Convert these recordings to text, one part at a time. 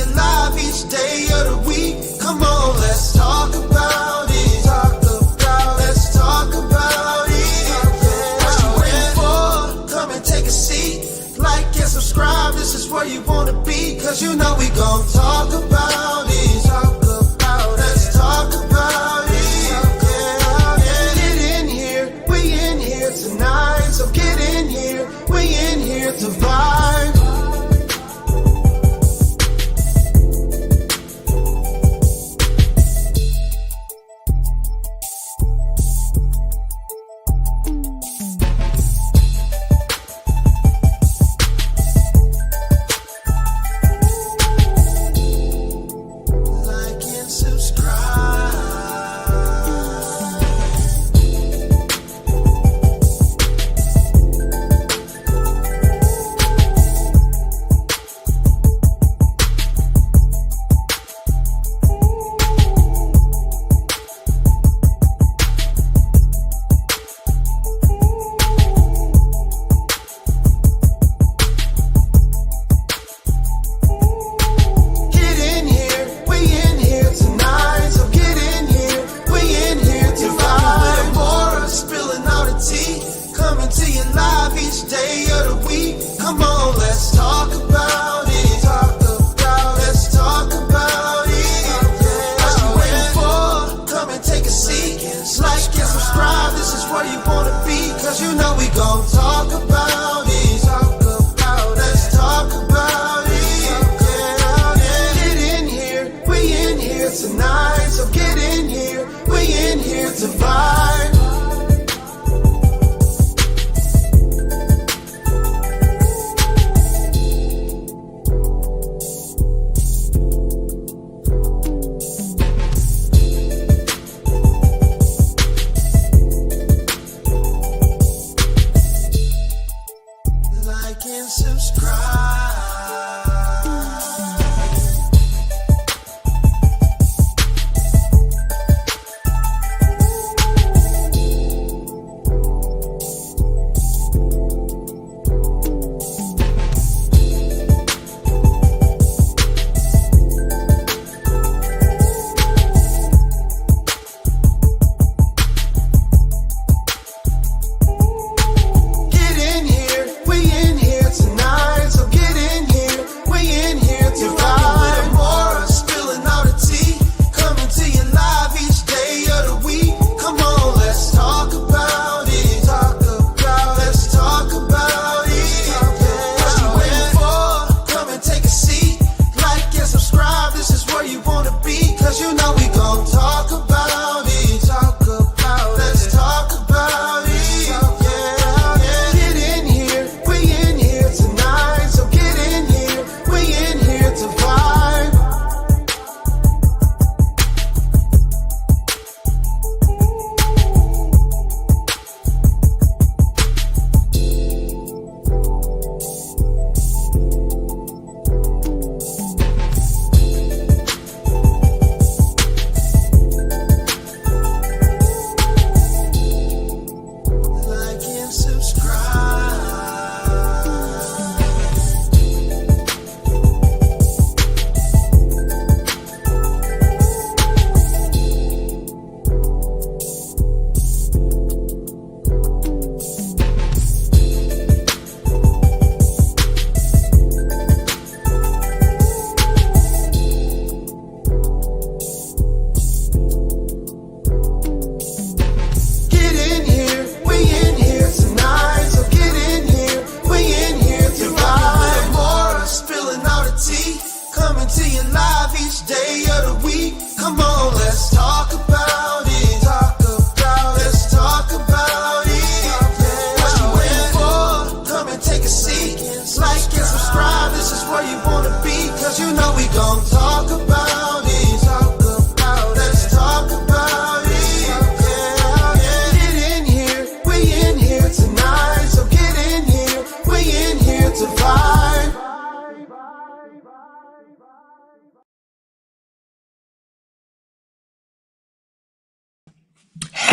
you live each day of the week. Come on, let's talk about it. Let's talk about it. What you waiting for? Come and take a seat. Like and subscribe, this is where you wanna be. Cause you know we gon' talk about it. Let's talk about it. Get in here, we in here tonight. So get in here, we in here to vibe.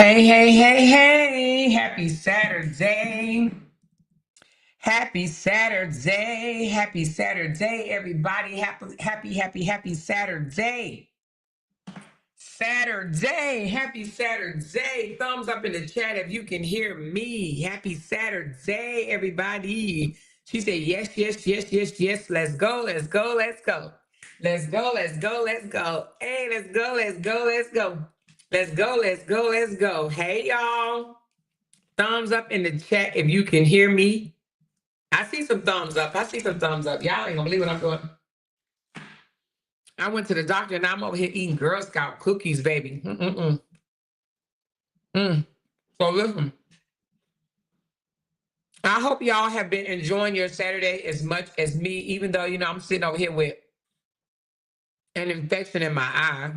Hey, hey, hey, hey. Happy Saturday. Happy Saturday. Happy Saturday, everybody. Happy Saturday. Happy Saturday. Thumbs up in the chat if you can hear me. Happy Saturday, everybody. She said, yes, yes, yes, yes, yes. Let's go, let's go, let's go. Let's go, let's go, let's go. Hey, let's go, let's go, let's go. Let's go, let's go, let's go. Hey, y'all. Thumbs up in the chat if you can hear me. I see some thumbs up. I see some thumbs up. Y'all ain't gonna believe what I'm doing. I went to the doctor and I'm over here eating Girl Scout cookies, baby. So listen, I hope y'all have been enjoying your Saturday as much as me, even though, I'm sitting over here with an infection in my eye.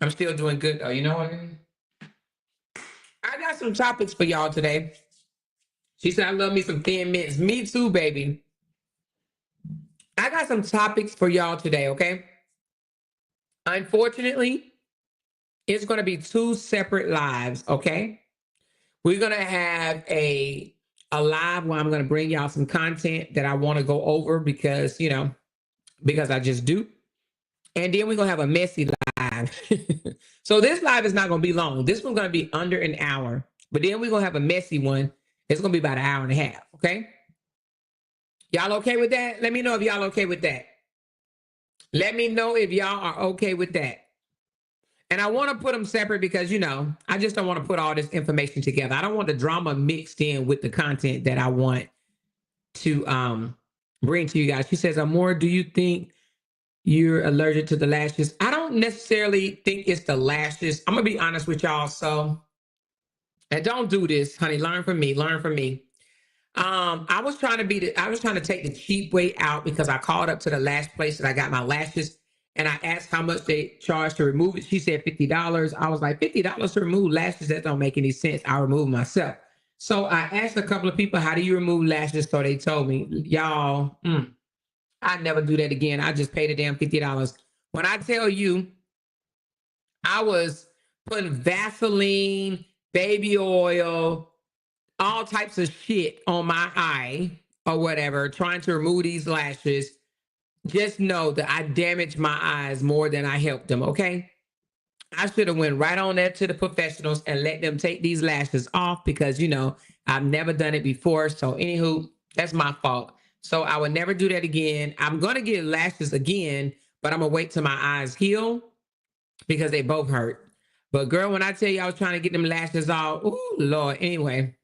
I'm still doing good though. You know what I mean? I got some topics for y'all today. She said, I love me some Thin Mints. Me too, baby. I got some topics for y'all today, okay? Unfortunately, it's going to be two separate lives, okay? We're going to have a live where I'm going to bring y'all some content that I want to go over because, because I just do. And then we're going to have a messy live. So this live is not going to be long. This one's going to be under an hour. But then we're going to have a messy one. It's going to be about an hour and a half, okay? Y'all okay with that? Let me know if y'all okay with that. Let me know if y'all are okay with that. And I want to put them separate because, I just don't want to put all this information together. I don't want the drama mixed in with the content that I want to bring to you guys. She says, Amor, do you think you're allergic to the lashes? I don't necessarily think it's the lashes. I'm going to be honest with y'all. So, and don't do this, honey. Learn from me. Learn from me. I was trying to take the cheap way out because I called up to the lash place that I got my lashes. And I asked how much they charged to remove it. She said $50. I was like, $50 to remove lashes? That don't make any sense. I'll remove myself. So I asked a couple of people, how do you remove lashes? So they told me, y'all, I never do that again. I just paid a damn $50. When I tell you, I was putting Vaseline, baby oil, all types of shit on my eye or whatever, trying to remove these lashes. Just know that I damaged my eyes more than I helped them, okay? I should have went right on there to the professionals and let them take these lashes off because, I've never done it before. So anywho, that's my fault. So I would never do that again. I'm going to get lashes again, but I'm going to wait till my eyes heal because they both hurt. But girl, when I tell you I was trying to get them lashes off, oh Lord, anyway.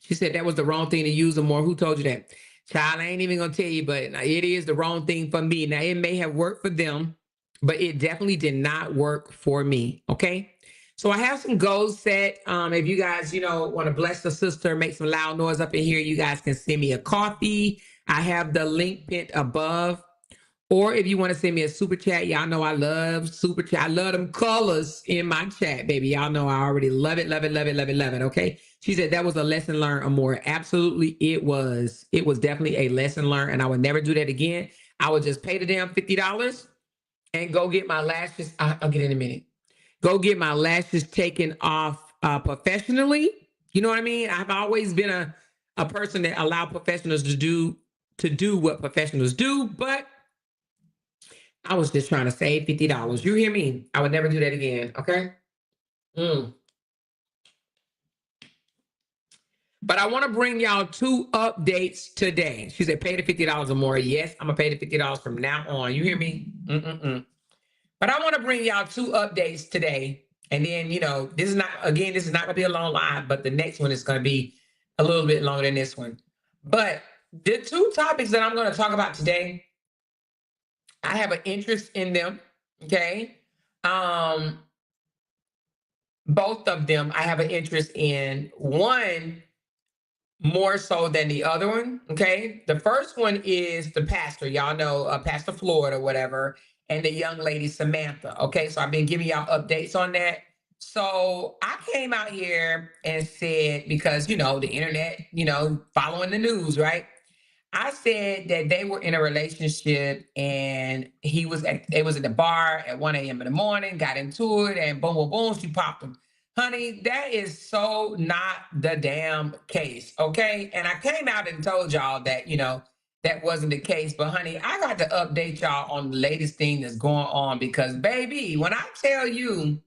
She said that was the wrong thing to use them more. Who told you that? Child, I ain't even going to tell you, but it is the wrong thing for me. Now, it may have worked for them, but it definitely did not work for me, okay? So I have some goals set. If you guys, want to bless the sister, make some loud noise up in here, you guys can send me a coffee. I have the link pinned above. Or if you want to send me a super chat, y'all know I love super chat. I love them colors in my chat, baby. Y'all know I already love it, love it, love it, love it, love it, okay? She said that was a lesson learned, Amor. Absolutely, it was. It was definitely a lesson learned, and I would never do that again. I would just pay the damn $50 and go get my lashes. I'll get in a minute. Go get my lashes taken off professionally. You know what I mean? I've always been a person that allowed professionals to do what professionals do, but I was just trying to save $50. You hear me? I would never do that again, okay? But I want to bring y'all two updates today. She said, pay the $50 or more. Yes, I'm going to pay the $50 from now on. You hear me? But I want to bring y'all two updates today. And then, this is not going to be a long live, but the next one is going to be a little bit longer than this one. But the two topics that I'm going to talk about today, I have an interest in them, okay? Both of them I have an interest in. One more so than the other one, okay? The first one is the pastor. Y'all know Pastor Floyd or whatever, and the young lady Samantha, okay? So I've been giving y'all updates on that. So I came out here and said, because, the internet, following the news, right? I said that they were in a relationship and they was at the bar at 1 a.m. in the morning, got into it, and boom, boom, boom, she popped him. Honey, that is so not the damn case, okay? And I came out and told y'all that, that wasn't the case. But, honey, I got to update y'all on the latest thing that's going on because, baby, when I tell you,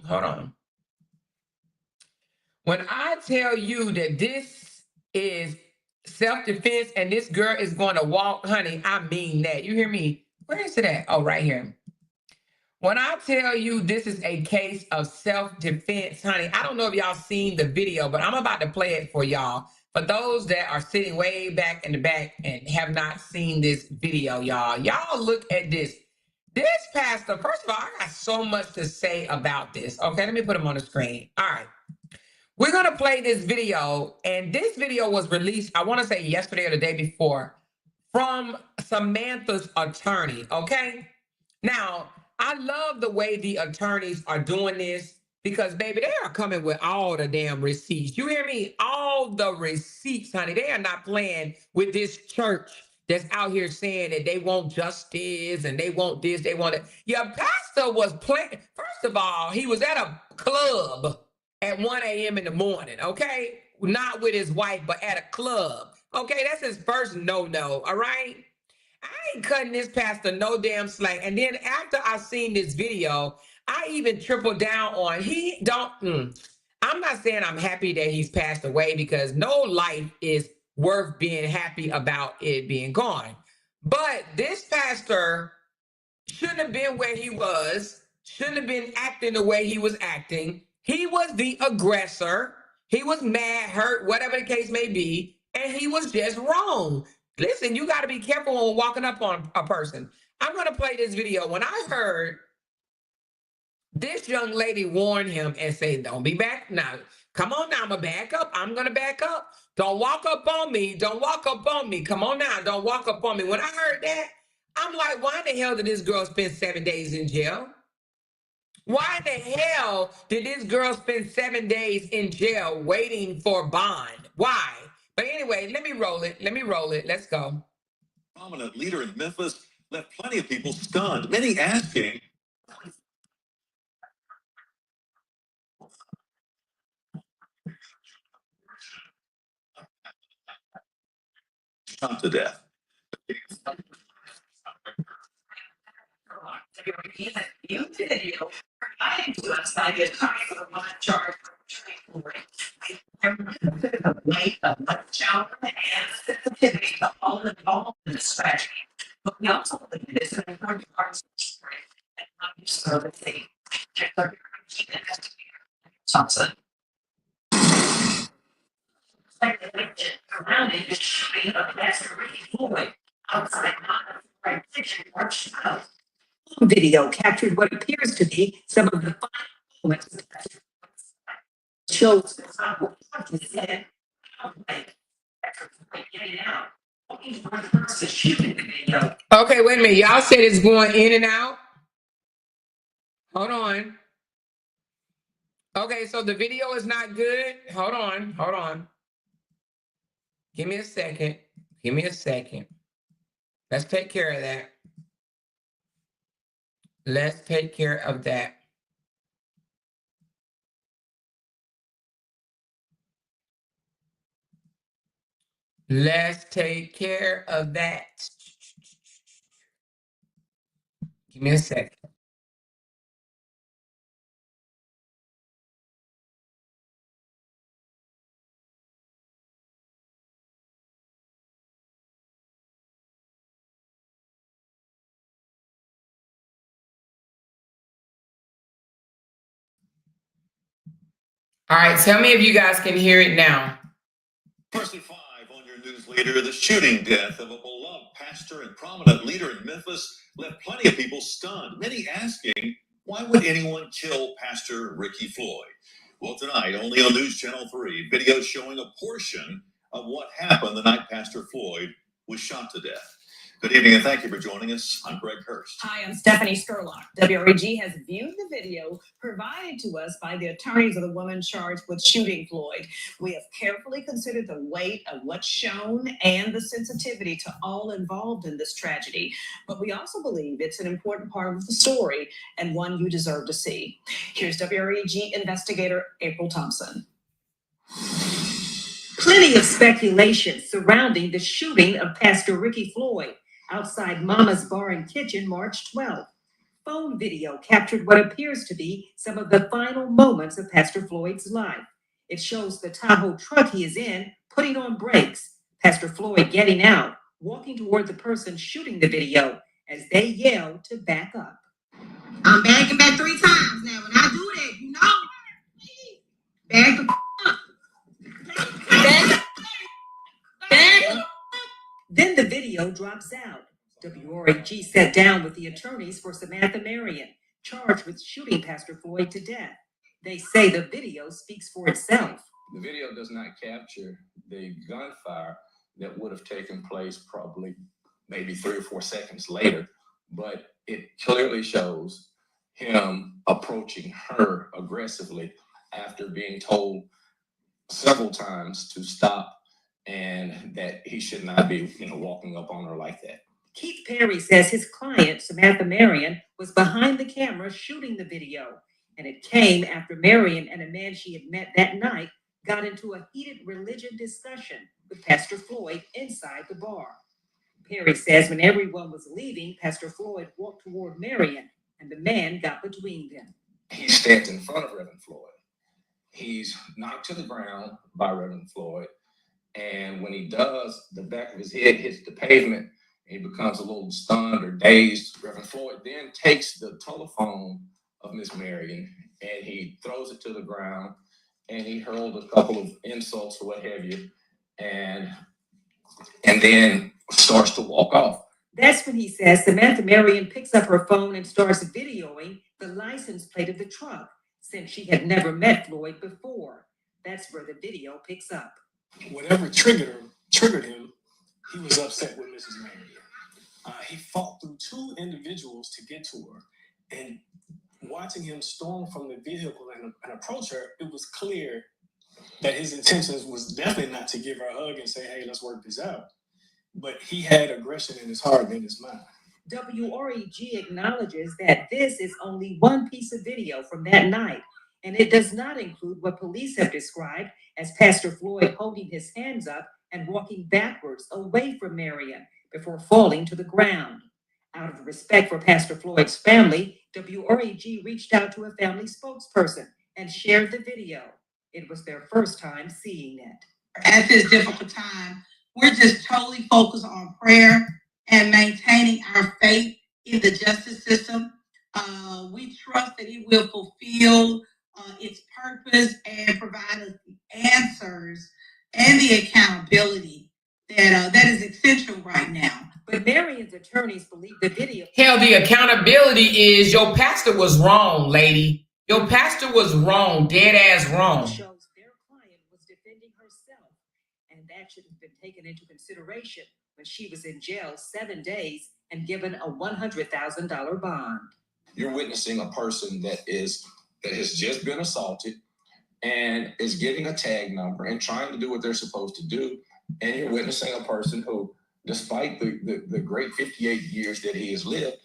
hold on. When I tell you that this is self-defense and this girl is going to walk, honey, I mean that. You hear me? Where is it at? Oh, right here. When I tell you this is a case of self-defense, honey, I don't know if y'all seen the video, but I'm about to play it for y'all. For those that are sitting way back in the back and have not seen this video, y'all look at this. This pastor, first of all, I got so much to say about this. Okay, let me put him on the screen. All right. We're going to play this video, and this video was released, I want to say yesterday or the day before, from Samantha's attorney, okay? Now, I love the way the attorneys are doing this because, baby, they are coming with all the damn receipts. You hear me? All the receipts, honey. They are not playing with this church that's out here saying that they want justice and they want this, they want it. Your pastor was playing. First of all, he was at a club at 1 a.m. in the morning, okay? Not with his wife, but at a club. Okay, that's his first no-no, all right? I ain't cutting this pastor no damn slack. And then after I seen this video, I even tripled down on I'm not saying I'm happy that he's passed away because no life is worth being happy about it being gone. But this pastor shouldn't have been where he was, shouldn't have been acting the way he was acting. He was the aggressor. He was mad, hurt, whatever the case may be, and he was just wrong. Listen, you got to be careful when walking up on a person. I'm going to play this video. When I heard this young lady warn him and say, don't be back now. Come on now, I'm going to back up. I'm going to back up. Don't walk up on me. Don't walk up on me. Come on now. Don't walk up on me. When I heard that, I'm like, why the hell did this girl spend 7 days in jail? Why the hell did this girl spend 7 days in jail waiting for bond? Why? But anyway, let me roll it. Let's go. Prominent leader in Memphis left plenty of people stunned, many asking, shot to death. You did, you. I didn't do it. I did not my charge. The weight of the shower and the sensitivity to all in the strategy. But we also look at this in important parts of the story and not just so that they check their Johnson. Like they went around it, just shooting up Master Ricky Floyd outside not a right picture or child. Video captured what appears to be some of the final moments of the shows his head Okay, wait a minute. Y'all said it's going in and out. Hold on. Okay, so the video is not good. Hold on. Give me a second. Let's take care of that. Let's take care of that. Give me a second. All right, tell me if you guys can hear it now. First at 5 on your news later, the shooting death of a beloved pastor and prominent leader in Memphis left plenty of people stunned, many asking, why would anyone kill Pastor Ricky Floyd? Well, tonight, only on News Channel 3, video showing a portion of what happened the night Pastor Floyd was shot to death. Good evening and thank you for joining us. I'm Greg Hurst. Hi, I'm Stephanie Skurlock. WREG has viewed the video provided to us by the attorneys of the woman charged with shooting Floyd. We have carefully considered the weight of what's shown and the sensitivity to all involved in this tragedy. But we also believe it's an important part of the story and one you deserve to see. Here's WREG investigator April Thompson. Plenty of speculation surrounding the shooting of Pastor Ricky Floyd outside Mama's Bar and Kitchen March 12th. Phone video captured what appears to be some of the final moments of Pastor Floyd's life. It shows the Tahoe truck he is in putting on brakes, Pastor Floyd getting out, walking toward the person shooting the video as they yell to back up. I'm backing back 3 times now. When I do that, you know, back the up. Back up. Then the video drops out. WREG sat down with the attorneys for Samantha Marion, charged with shooting Pastor Floyd to death. They say the video speaks for itself. The video does not capture the gunfire that would have taken place probably maybe 3 or 4 seconds later, but it clearly shows him approaching her aggressively after being told several times to stop and that he should not be, walking up on her like that. Keith Perry says his client, Samantha Marion, was behind the camera shooting the video, and it came after Marion and a man she had met that night got into a heated religion discussion with Pastor Floyd inside the bar. Perry says when everyone was leaving, Pastor Floyd walked toward Marion, and the man got between them. He stands in front of Reverend Floyd. He's knocked to the ground by Reverend Floyd, and when he does, the back of his head hits the pavement, and he becomes a little stunned or dazed. Reverend Floyd then takes the telephone of Miss Marion, and he throws it to the ground, and he hurled a couple of insults or what have you, and then starts to walk off. That's when he says Samantha Marion picks up her phone and starts videoing the license plate of the truck, since she had never met Floyd before. That's where the video picks up. Whatever triggered him, he was upset with Mrs. Marion. He fought through 2 individuals to get to her, and watching him storm from the vehicle and approach her, it was clear that his intentions was definitely not to give her a hug and say, hey, let's work this out. But he had aggression in his heart and in his mind. WREG acknowledges that this is only one piece of video from that night, and it does not include what police have described as Pastor Floyd holding his hands up and walking backwards away from Marion before falling to the ground. Out of respect for Pastor Floyd's family, WREG reached out to a family spokesperson and shared the video. It was their first time seeing it. At this difficult time, we're just totally focused on prayer and maintaining our faith in the justice system. We trust that it will fulfill its purpose and provide us the answers and the accountability that is essential right now. But Marion's attorneys believe the video. Hell, the accountability is your pastor was wrong, lady. Your pastor was wrong, dead ass wrong. Shows their client was defending herself, and that should have been taken into consideration when she was in jail 7 days and given a $100,000 bond. You're witnessing a person that has just been assaulted and is getting a tag number and trying to do what they're supposed to do. And you're witnessing a person who, despite the great 58 years that he has lived,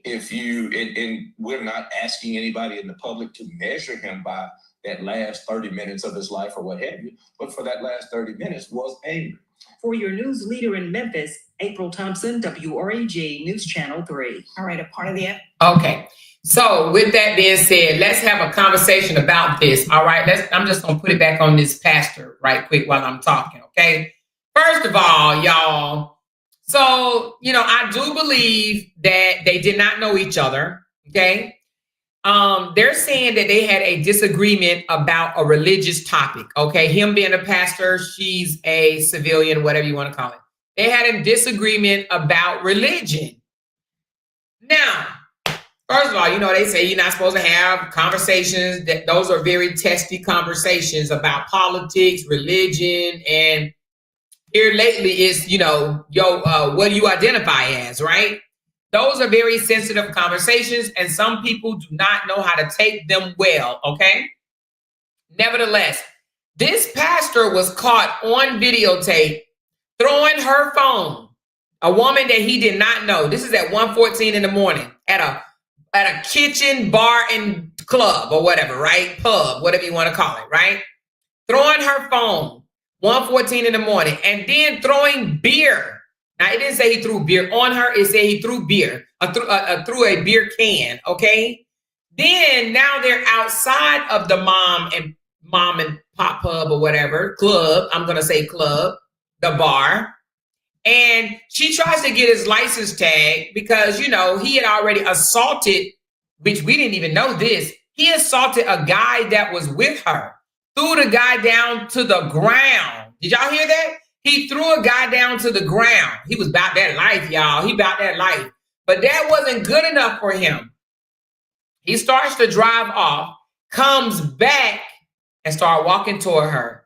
and we're not asking anybody in the public to measure him by that last 30 minutes of his life or what have you, but for that last 30 minutes was angry. For your news leader in Memphis, April Thompson, WREG News Channel 3. All right, a part of the Okay. So with that being said, let's have a conversation about this. All right. I'm just going to put it back on this pastor right quick while I'm talking. Okay. First of all, y'all. So, I do believe that they did not know each other. Okay. They're saying that they had a disagreement about a religious topic. Okay. Him being a pastor, she's a civilian, whatever you want to call it. They had a disagreement about religion. Now, first of all, they say you're not supposed to have conversations. That those are very testy conversations about politics, religion, and Here lately is, what do you identify as, right? Those are very sensitive conversations, and some people do not know how to take them well, okay? Nevertheless, this pastor was caught on videotape throwing her phone, a woman that he did not know. This is at 1:14 in the morning at a kitchen, bar, and club or whatever, right? Pub, whatever you want to call it, right? Throwing her phone, 1:14 in the morning, and then throwing beer. Now, it didn't say he threw beer on her. It said he threw beer, threw a beer can, okay? Then now they're outside of the mom and pop pub or whatever, club, I'm going to say club, the bar. And she tries to get his license tag because, he had already assaulted, which we didn't even know this. He assaulted a guy that was with her, threw the guy down to the ground. Did y'all hear that? He threw a guy down to the ground. He was about that life, y'all. He about that life. But that wasn't good enough for him. He starts to drive off, comes back, and start walking toward her.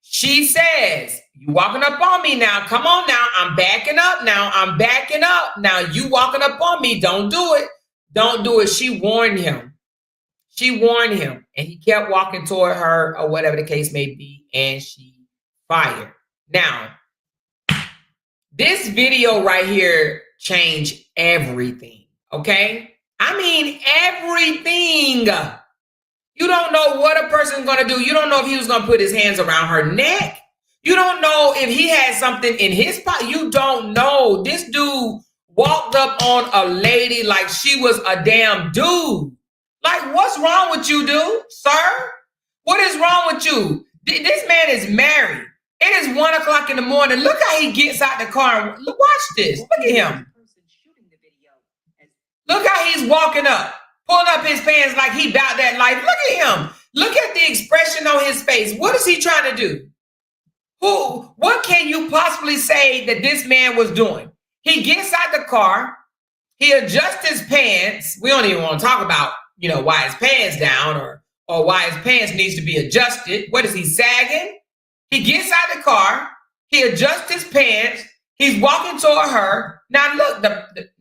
She says, "You walking up on me now. Come on now. I'm backing up now. I'm backing up. Now you walking up on me. Don't do it. Don't do it." She warned him. And he kept walking toward her or whatever the case may be, and she fired. Now, this video right here changed everything, okay? I mean, everything. You don't know what a person's going to do. You don't know if he was going to put his hands around her neck. You don't know if he had something in his pocket. You don't know. This dude walked up on a lady like she was a damn dude. Like, what's wrong with you, dude? Sir? What is wrong with you? This man is married. It is 1 o'clock in the morning. Look how he gets out the car. Watch this. Look at him. Look how he's walking up, pulling up his pants like he about that life. Look at him. Look at the expression on his face. What is he trying to do? What can you possibly say that this man was doing? He gets out the car. He adjusts his pants. We don't even want to talk about, why his pants down or why his pants needs to be adjusted. What is he sagging? He gets out the car. He adjusts his pants. He's walking toward her. Now look,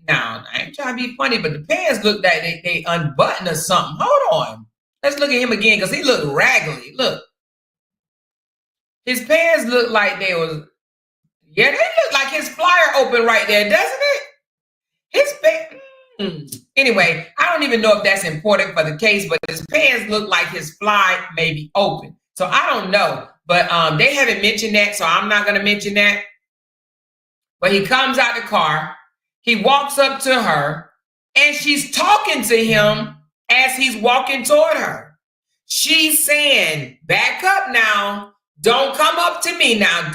now I ain't trying to be funny, but the pants look like they unbuttoned or something. Hold on. Let's look at him again because he looked raggedy. Look. His pants look like they look like his flyer open right there, doesn't it? His pants. Anyway, I don't even know if that's important for the case, but his pants look like his fly may be open. So I don't know, but they haven't mentioned that, so I'm not going to mention that. But he comes out the car, he walks up to her, and she's talking to him as he's walking toward her. She's saying, "Back up now. Don't come up to me now.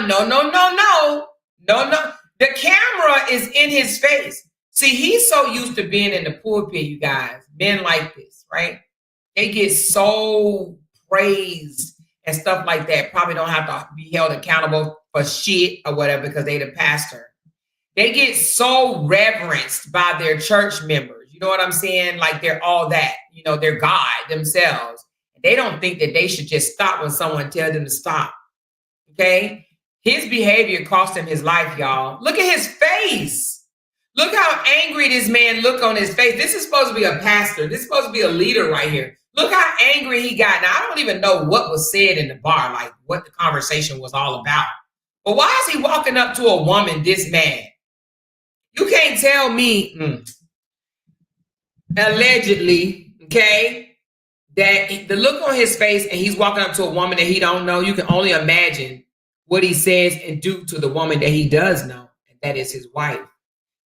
No. The camera is in his face. See, he's so used to being in the pulpit, you guys. Men like this, right? They get so praised and stuff like that. Probably don't have to be held accountable for shit or whatever because they the pastor. They get so reverenced by their church members. You know what I'm saying? Like they're all that. They're God themselves. They don't think that they should just stop when someone tells them to stop. Okay? His behavior cost him his life, y'all. Look at his face. Look how angry this man looked on his face. This is supposed to be a pastor. This is supposed to be a leader right here. Look how angry he got. Now, I don't even know what was said in the bar, like what the conversation was all about. But why is he walking up to a woman this mad? You can't tell me, allegedly, okay, that the look on his face and he's walking up to a woman that he don't know. You can only imagine what he says and do to the woman that he does know, and that is his wife.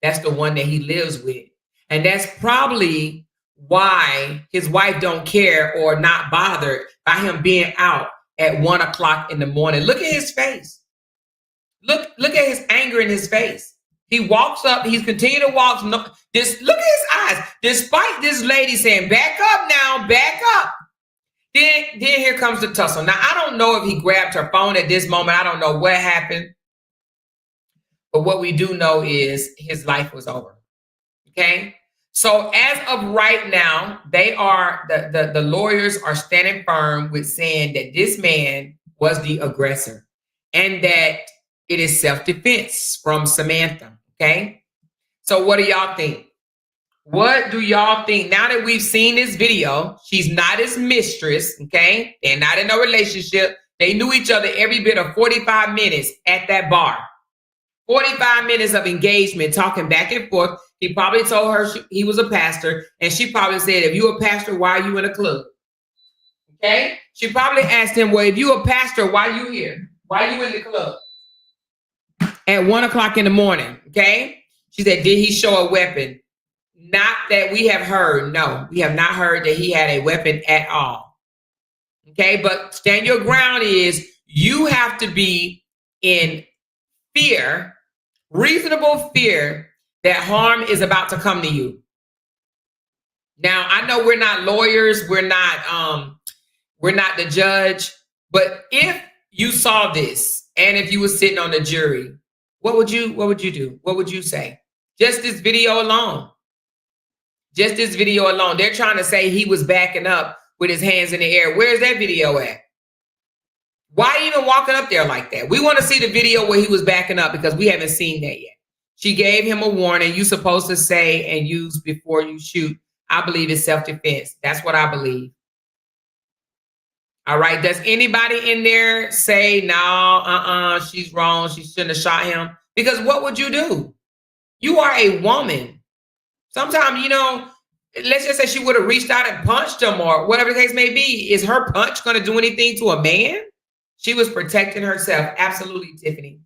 That's the one that he lives with. And that's probably why his wife don't care or not bothered by him being out at 1 o'clock in the morning. Look at his face. Look at his anger in his face. He walks up. He's continuing to walk. Look at his eyes. Despite this lady saying, "Back up now, back up." Then here comes the tussle. Now, I don't know if he grabbed her phone at this moment. I don't know what happened. But what we do know is his life was over. Okay? So as of right now, they are the lawyers are standing firm with saying that this man was the aggressor and that it is self-defense from Samantha, okay? So what do y'all think? What do y'all think? Now that we've seen this video, she's not his mistress, okay? They're not in a relationship. They knew each other every bit of 45 minutes at that bar. 45 minutes of engagement, talking back and forth. He probably told her he was a pastor, and she probably said, if you're a pastor, why are you in a club? Okay? She probably asked him, well, if you're a pastor, why are you here? Why are you in the club? At 1 o'clock in the morning, okay? She said, did he show a weapon? Not that we have heard. No, we have not heard that he had a weapon at all. Okay, but stand your ground is you have to be in fear, reasonable fear that harm is about to come to you. Now, I know we're not lawyers, we're not the judge, but if you saw this and if you were sitting on the jury, what would you do? What would you say? Just this video alone. Just this video alone. They're trying to say he was backing up with his hands in the air. Where's that video at? Why even walking up there like that? We want to see the video where he was backing up because we haven't seen that yet. She gave him a warning. You're supposed to say and use before you shoot. I believe it's self-defense. That's what I believe. All right. Does anybody in there say, no, she's wrong. She shouldn't have shot him? Because what would you do? You are a woman. Sometimes, you know, let's just say she would have reached out and punched him or whatever the case may be. Is her punch going to do anything to a man? She was protecting herself. Absolutely, Tiffany.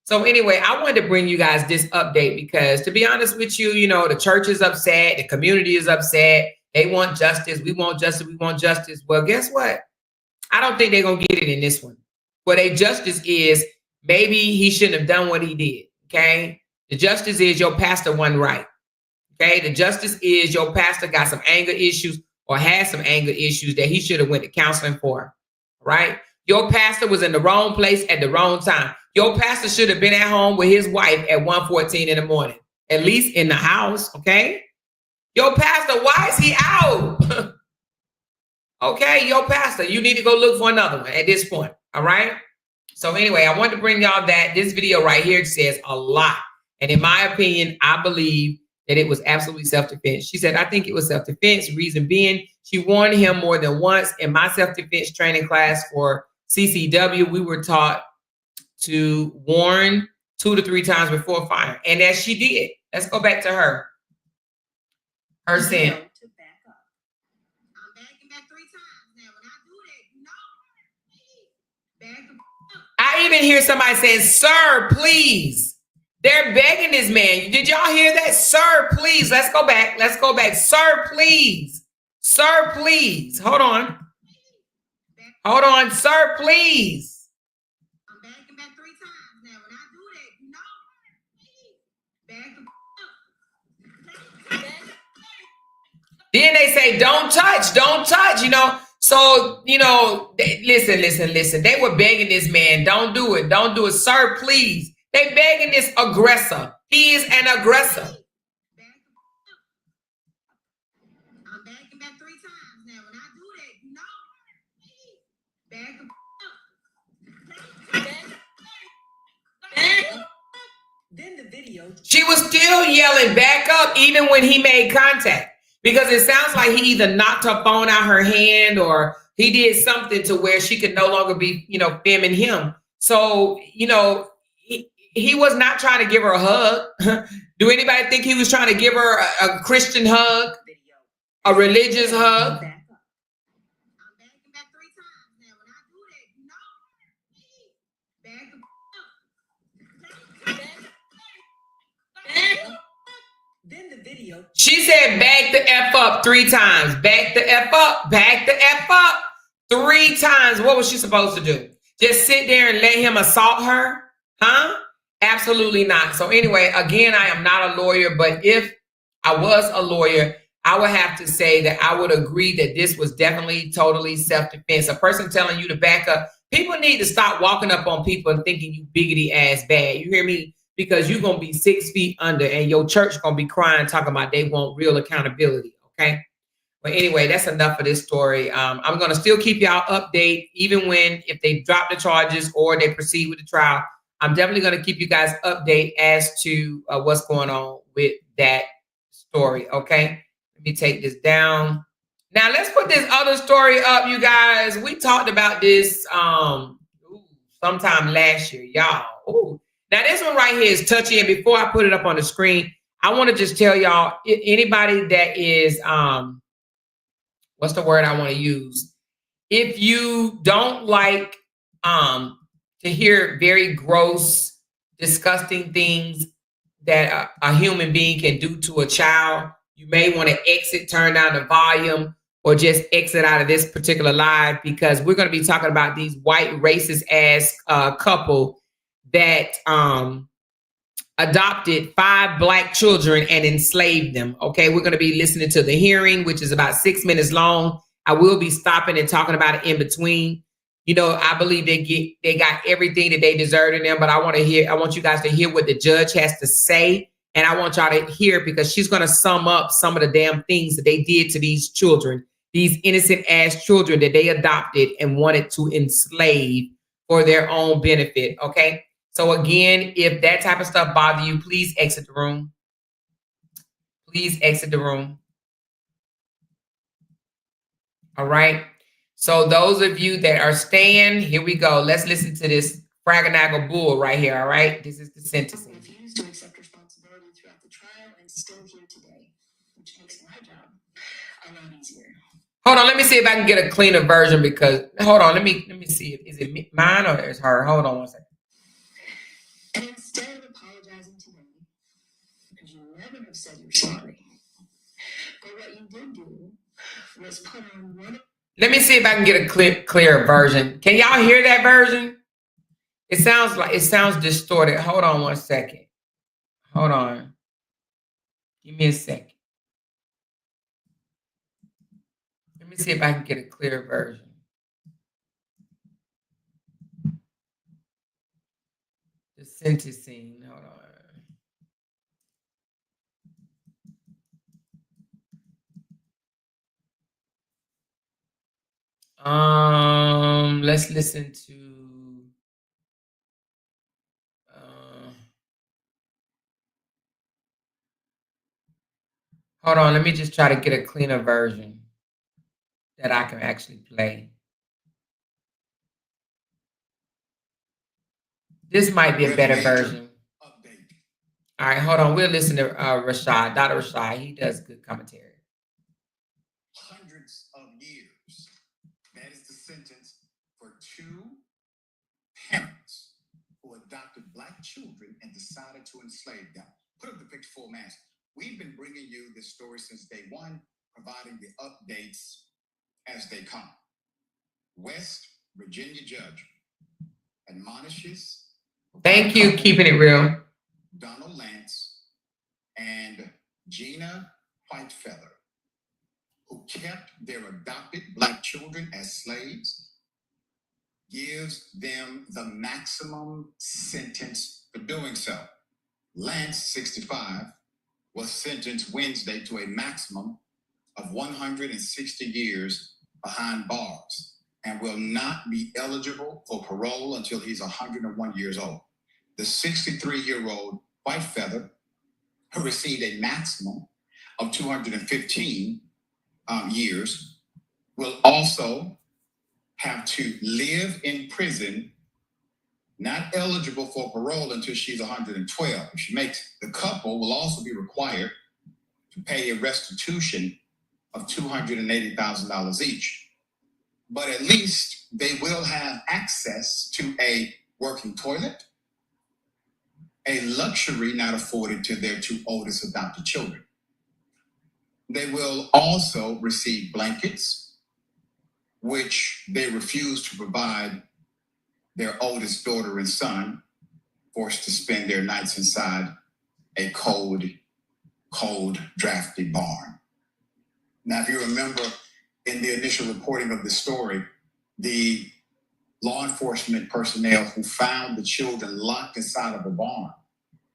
So anyway, I wanted to bring you guys this update because to be honest with you, you know, the church is upset. The community is upset. They want justice. We want justice. We want justice. Well, guess what? I don't think they're going to get it in this one. What a justice is, maybe he shouldn't have done what he did. Okay. The justice is your pastor wasn't right. Okay, the justice is your pastor got some anger issues or has some anger issues that he should have went to counseling for, right? Your pastor was in the wrong place at the wrong time. Your pastor should have been at home with his wife at 1:14 in the morning, at least in the house, okay? Your pastor, why is he out? Okay, your pastor, you need to go look for another one at this point, all right? So anyway, I want to bring y'all that. This video right here says a lot. And in my opinion, I believe that it was absolutely self-defense. She said, I think it was self-defense. Reason being, she warned him more than once. In my self-defense training class for CCW, we were taught to warn 2 to 3 times before firing. And as she did, let's go back to her. Her saying, I'm backing back 3 times now. When I do that, back up. I even hear somebody saying, sir, please. They're begging this man. Did y'all hear that? Sir, please. Let's go back. Let's go back. Sir, please. Sir, please. Hold on. Hold on. Sir, please. I'm backing back 3 times now. When I do that, back up. Then they say, don't touch. Don't touch. You know, so, you know, listen. They were begging this man. Don't do it. Don't do it. Sir, please. They begging this aggressor. He is an aggressor. I'm backing back 3 times now. When I do that, back up. Then the video. She was still yelling back up even when he made contact because it sounds like he either knocked her phone out her hand or he did something to where she could no longer be, you know, filming him. So, you know, he was not trying to give her a hug. Do anybody think he was trying to give her a Christian hug, a religious hug? I'm backing back 3 times now. When I do that, back up. Then the video. She said, back the F up 3 times. Back the F up. Back the F up 3 times. What was she supposed to do? Just sit there and let him assault her? Huh? Absolutely not. So anyway, again, I am not a lawyer, but if I was a lawyer, I would have to say that I would agree that this was definitely totally self-defense. A person telling you to back up. People need to stop walking up on people and thinking you biggity ass bad. You hear me? Because you're going to be 6 feet under and your church going to be crying, talking about they want real accountability. Okay. But anyway, that's enough of this story. I'm going to still keep y'all update, even if they drop the charges or they proceed with the trial. I'm definitely going to keep you guys update as to what's going on with that story. Okay, let me take this down. Now let's put this other story up, you guys. We talked about this sometime last year, y'all. Ooh. Now this one right here is touchy, and before I put it up on the screen, I want to just tell y'all, anybody that is what's the word I want to use? If you don't like to hear very gross, disgusting things that a human being can do to a child, you may want to exit, turn down the volume, or just exit out of this particular live, because we're going to be talking about these white racist ass couple that adopted 5 Black children and enslaved them. Okay, we're going to be listening to the hearing, which is about 6 minutes long. I will be stopping and talking about it in between. You know, I believe they got everything that they deserve in them, but I want you guys to hear what the judge has to say. And I want y'all to hear, because she's going to sum up some of the damn things that they did to these children, these innocent ass children that they adopted and wanted to enslave for their own benefit. Okay. So again, if that type of stuff bother you, please exit the room. Please exit the room. All right. So those of you that are staying, here we go. Let's listen to this fraganagle bull right here. All right. This is the sentencing. I refuse to accept responsibility throughout the trial and still here today, which makes my job a lot easier. Hold on. Let me see if I can get a cleaner version, because hold on. Let me see. Is it mine or is her? Hold on one second. And instead of apologizing today, because you never have said you're sorry, but what you did do was put on one. Let me see if I can get a clearer version. Can y'all hear that version? It sounds distorted. Hold on one second. Hold on. Give me a second. Let me see if I can get a clearer version. The sentencing. Hold on. Let's listen to. Hold on. Let me just try to get a cleaner version that I can actually play. This might be a better version. All right, hold on. We'll listen to Rashad, Dr. Rashad. He does good commentary. Hundreds of years. That is the sentence for 2 parents who adopted Black children and decided to enslave them. Put up the picture full mask. We've been bringing you this story since day one, providing the updates as they come. West Virginia judge admonishes. Thank you, keeping it real. Donald Lance and Gina Whitefeather, who kept their adopted Black children as slaves, gives them the maximum sentence for doing so. Lance, 65, was sentenced Wednesday to a maximum of 160 years behind bars and will not be eligible for parole until he's 101 years old. The 63-year-old Whitefeather, who received a maximum of 215 years, will also have to live in prison, not eligible for parole until she's 112. If she makes, the couple will also be required to pay a restitution of $280,000 each. But at least they will have access to a working toilet, a luxury not afforded to their 2 oldest adopted children. They will also receive blankets, which they refuse to provide their oldest daughter and son, forced to spend their nights inside a cold, drafty barn. Now, if you remember in the initial reporting of the story, the law enforcement personnel who found the children locked inside of a barn,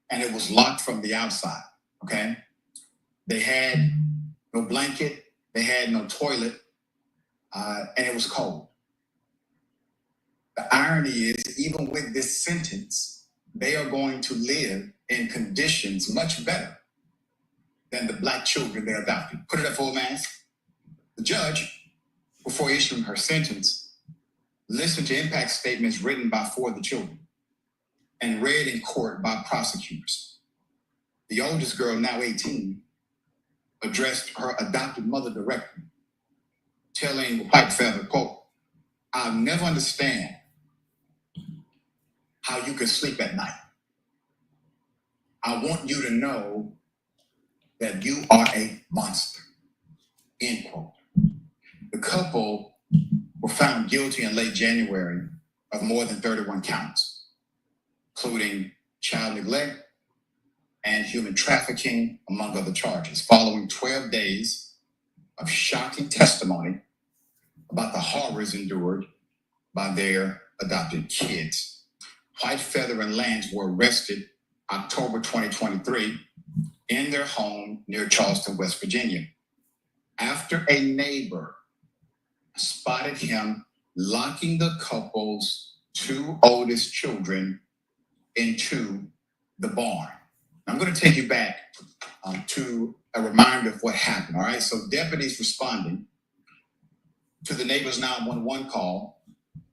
and it was locked from the outside, okay? They had no blanket, they had no toilet, and it was cold. The irony is, even with this sentence, they are going to live in conditions much better than the black children they adopted. Put it up full mass. The judge, before issuing her sentence, listened to impact statements written by 4 of the children and read in court by prosecutors. The oldest girl, now 18, addressed her adopted mother directly, telling White Feather, quote, "I'll never understand how you can sleep at night. I want you to know that you are a monster," end quote. The couple were found guilty in late January of more than 31 counts, including child neglect and human trafficking, among other charges, following 12 days of shocking testimony about the horrors endured by their adopted kids. White Feather and Lance were arrested October 2023 in their home near Charleston, West Virginia, after a neighbor spotted him locking the couple's 2 oldest children into the barn. I'm going to take you back to a reminder of what happened. All right. So deputies responding to the neighbor's 911 call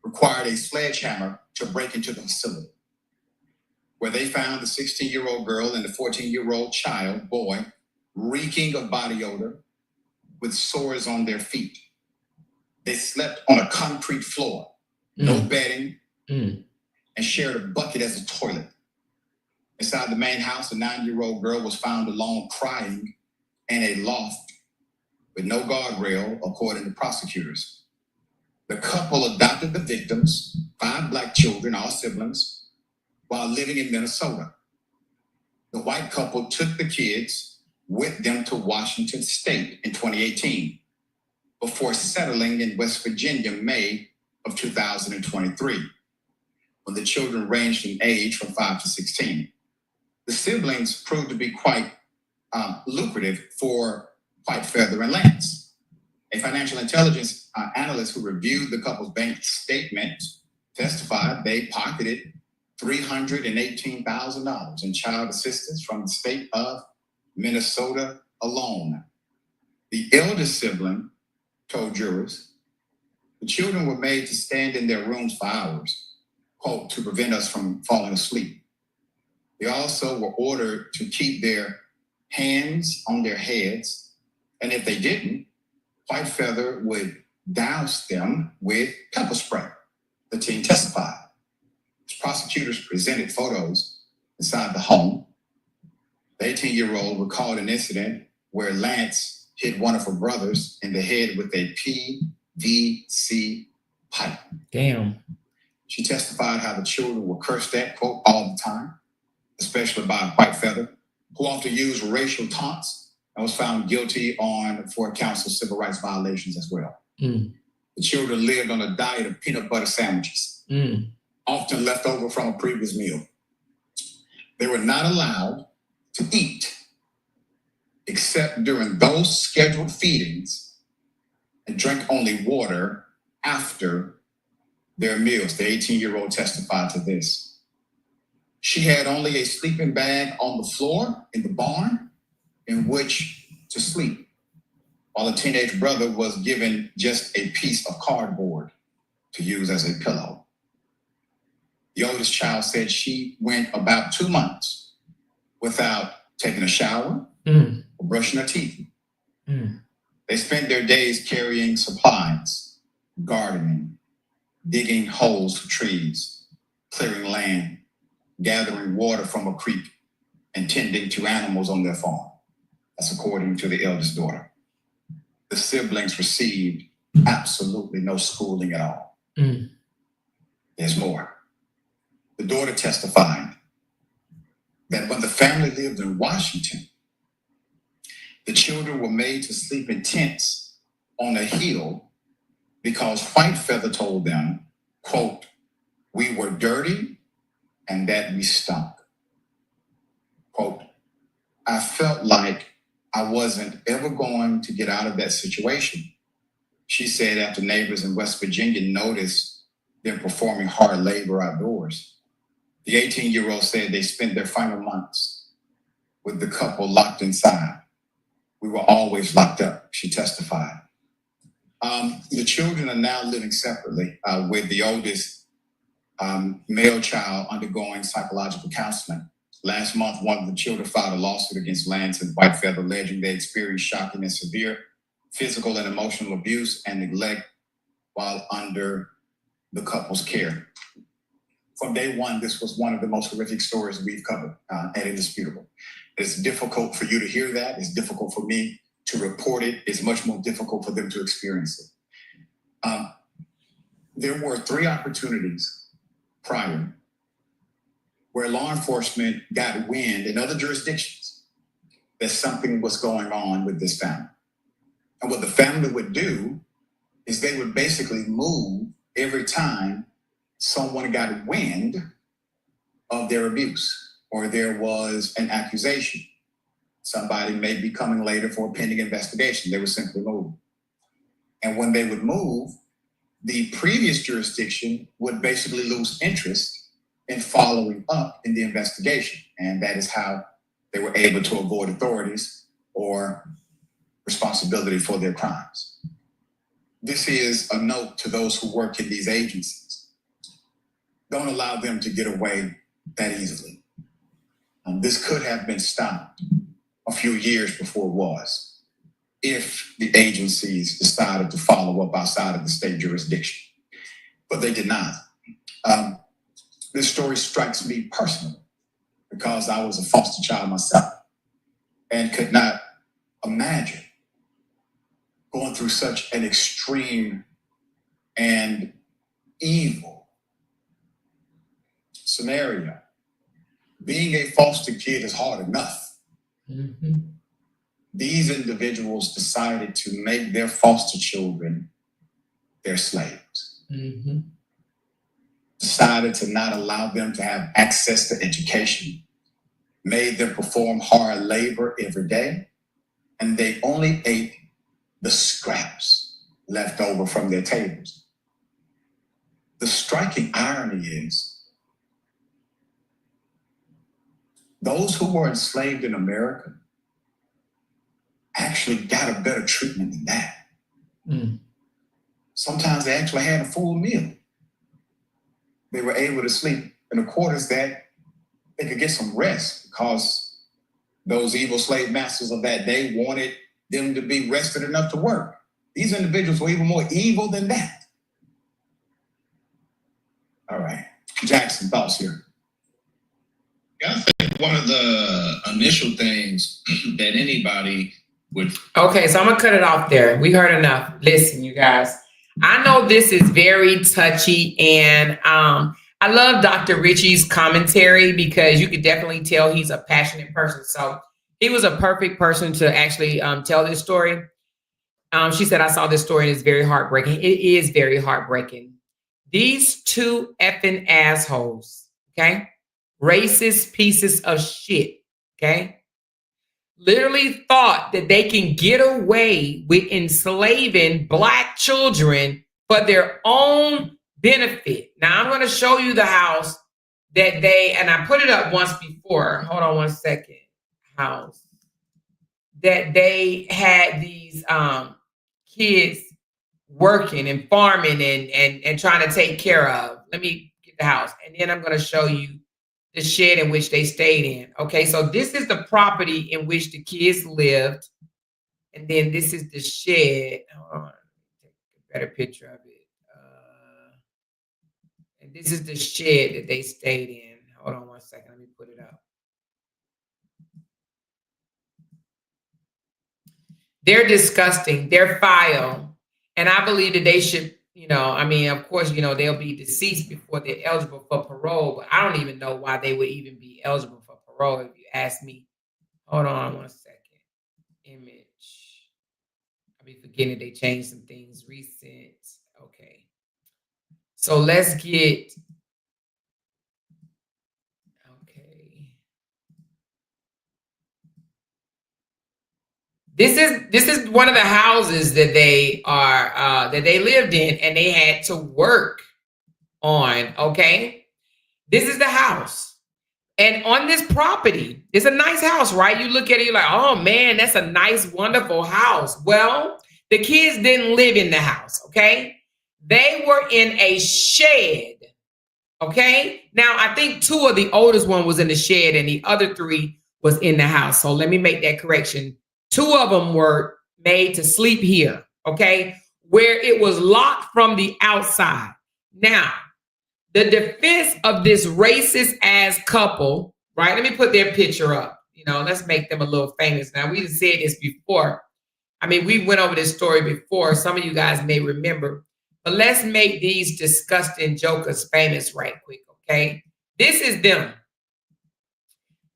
required a sledgehammer to break into the facility, where they found the 16-year-old girl and the 14-year-old child, boy, reeking of body odor with sores on their feet. They slept on a concrete floor, no bedding, and shared a bucket as a toilet. Inside the main house, a 9-year-old girl was found alone crying in a loft with no guardrail, according to prosecutors. The couple adopted the victims, 5 black children, all siblings, while living in Minnesota. The white couple took the kids with them to Washington State in 2018, before settling in West Virginia in May of 2023, when the children ranged in age from 5 to 16. The siblings proved to be quite lucrative for White Feather and Lance. A financial intelligence analyst who reviewed the couple's bank statement testified they pocketed $318,000 in child assistance from the state of Minnesota alone. The eldest sibling told jurors the children were made to stand in their rooms for hours, quote, "to prevent us from falling asleep." They also were ordered to keep their hands on their heads, and if they didn't, White Feather would douse them with pepper spray, the teen testified. As prosecutors presented photos inside the home, the 18-year-old recalled an incident where Lance hit one of her brothers in the head with a PVC pipe. Damn. She testified how the children were cursed at, quote, all the time, especially by White Feather, who often used racial taunts and was found guilty on 4 counts of civil rights violations as well. The children lived on a diet of peanut butter sandwiches, often left over from a previous meal. They were not allowed to eat except during those scheduled feedings and drank only water after their meals. The 18-year-old testified to this. She had only a sleeping bag on the floor in the barn in which to sleep, while a teenage brother was given just a piece of cardboard to use as a pillow. The oldest child said she went about 2 months without taking a shower or brushing her teeth. They spent their days carrying supplies, gardening, digging holes for trees, clearing land, gathering water from a creek, and tending to animals on their farm. That's according to the eldest daughter. The siblings received absolutely no schooling at all. There's more. The daughter testified that when the family lived in Washington, the children were made to sleep in tents on a hill because White Feather told them, quote, "we were dirty and that we stunk." Quote, "I felt like I wasn't ever going to get out of that situation," she said after neighbors in West Virginia noticed them performing hard labor outdoors. The 18-year-old said they spent their final months with the couple locked inside. We were always locked up, she testified. The children are now living separately, with the oldest male child undergoing psychological counseling. Last month, one of the children filed a lawsuit against Lance and Whitefeather, alleging they experienced shocking and severe physical and emotional abuse and neglect while under the couple's care. From day one, this was one of the most horrific stories we've covered, and indisputable. It's difficult for you to hear that. It's difficult for me to report it. It's much more difficult for them to experience it. There were 3 opportunities prior where law enforcement got wind in other jurisdictions that something was going on with this family. And what the family would do is they would basically move every time someone got wind of their abuse or there was an accusation. Somebody may be coming later for a pending investigation. They would simply move. And when they would move, the previous jurisdiction would basically lose interest in following up in the investigation. And that is how they were able to avoid authorities or responsibility for their crimes. This is a note to those who work in these agencies. Don't allow them to get away that easily. This could have been stopped a few years before it was, if the agencies decided to follow up outside of the state jurisdiction, but they did not. This story strikes me personally because I was a foster child myself and could not imagine going through such an extreme and evil scenario. Being a foster kid is hard enough. Mm-hmm. These individuals decided to make their foster children their slaves. Mm-hmm. Decided to not allow them to have access to education, made them perform hard labor every day, and they only ate the scraps left over from their tables. The striking irony is, those who were enslaved in America actually got a better treatment than that. Mm. Sometimes they actually had a full meal. They were able to sleep in the quarters that they could get some rest because those evil slave masters of that day wanted them to be rested enough to work. These individuals were even more evil than that. All right, Jackson, thoughts here? Yeah, I think one of the initial things that anybody would... Okay, so I'm going to cut it off there. We heard enough. Listen, you guys. I know this is very touchy, and I love Dr. Richie's commentary because you could definitely tell he's a passionate person. So he was a perfect person to actually tell this story. She said, I saw this story and it's very heartbreaking. It is very heartbreaking. These 2 effing assholes, okay? Racist pieces of shit, okay? Literally thought that they can get away with enslaving Black children for their own benefit. Now, I'm going to show you the house that they, and I put it up once before. Hold on one second. House that they had these kids working and farming and trying to take care of. Let me get the house. And then I'm going to show you the shed in which they stayed in. Okay, so this is the property in which the kids lived. And then this is the shed. Hold on, take a better picture of it. And this is the shed that they stayed in. Hold on one second, let me put it up. They're disgusting. They're foul. And I believe that they should, I mean, of course, they'll be deceased before they're eligible for parole, but I don't even know why they would even be eligible for parole, if you ask me. Hold on one second. Image. I'll be forgetting that they changed some things recent. Okay. So let's get, okay. This is one of the houses that they are that they lived in and they had to work on. Okay, This is the house. And on this property, it's a nice house, right? You look at it, you're like, oh man, that's a nice, wonderful house. Well, the kids didn't live in the house, okay? They were in a shed, okay? Now, I think 2 of the oldest one was in the shed and the other 3 was in the house. So let me make that correction. 2 of them were made to sleep here, okay? Where it was locked from the outside. Now, the defense of this racist ass couple, right? Let me put their picture up. You know, let's make them a little famous. Now, we said this before. I mean, we went over this story before. Some of you guys may remember. But let's make these disgusting jokers famous right quick, okay? This is them.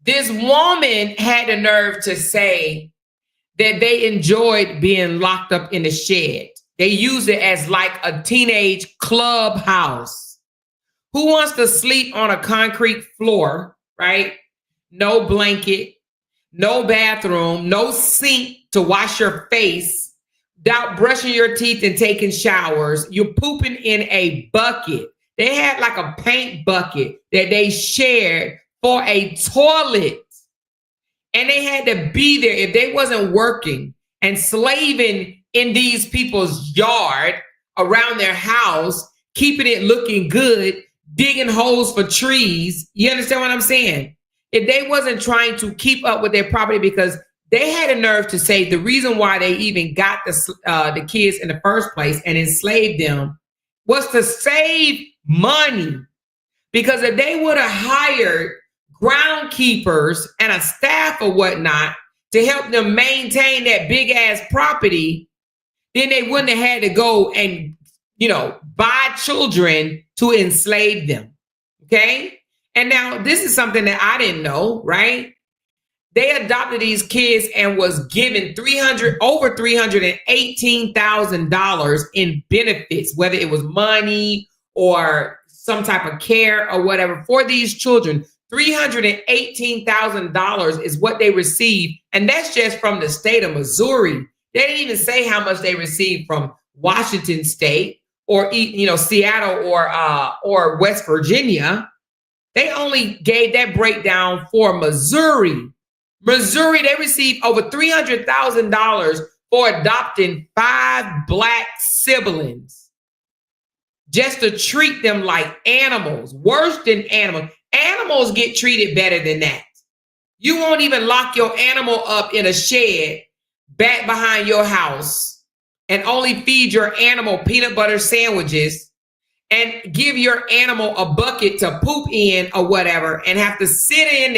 This woman had the nerve to say that they enjoyed being locked up in the shed. They use it as like a teenage clubhouse. Who wants to sleep on a concrete floor, right? No blanket, no bathroom, no sink to wash your face, without brushing your teeth and taking showers. You're pooping in a bucket. They had like a paint bucket that they shared for a toilet. And they had to be there if they wasn't working and slaving in these people's yard around their house, keeping it looking good, digging holes for trees. You understand what I'm saying? If they wasn't trying to keep up with their property, because they had a nerve to say the reason why they even got the kids in the first place and enslaved them was to save money. Because if they would have hired groundkeepers and a staff or whatnot to help them maintain that big ass property, then they wouldn't have had to go and, you know, buy children to enslave them. Okay. And now this is something that I didn't know, right? They adopted these kids and was given over $318,000 in benefits, whether it was money or some type of care or whatever for these children. $318,000 is what they received. And that's just from the state of Missouri. They didn't even say how much they received from Washington State or, you know, Seattle or West Virginia. They only gave that breakdown for Missouri. Missouri, they received over $300,000 for adopting 5 Black siblings just to treat them like animals, worse than animals. Animals get treated better than that. You won't even lock your animal up in a shed back behind your house and only feed your animal peanut butter sandwiches and give your animal a bucket to poop in or whatever and have to sit in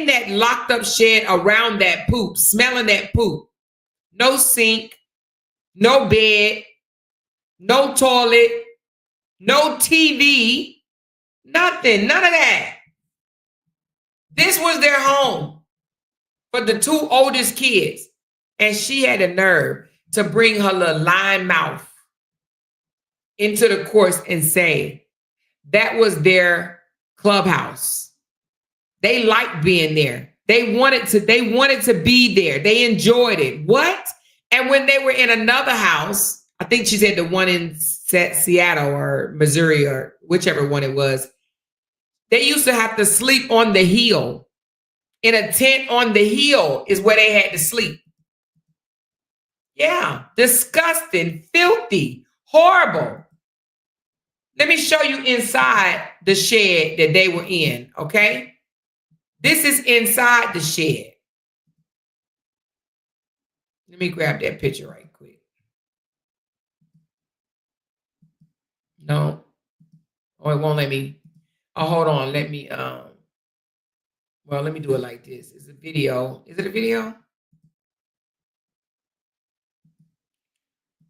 that locked up shed around that poop, smelling that poop. No sink, no bed, no toilet, no TV, nothing, none of that. This was their home for the 2 oldest kids. And she had the nerve to bring her little lying mouth into the courts and say that was their clubhouse. They liked being there. They wanted to be there. They enjoyed it. What? And when they were in another house, I think she said the one in Seattle or Missouri or whichever one it was, they used to have to sleep on the hill. In a tent on the hill is where they had to sleep. Yeah, disgusting, filthy, horrible. Let me show you inside the shed that they were in, okay? This is inside the shed. Let me grab that picture right quick. No. Oh, it won't let me. Oh, hold on. Let me, well, let me do it like this. It's a video. Is it a video?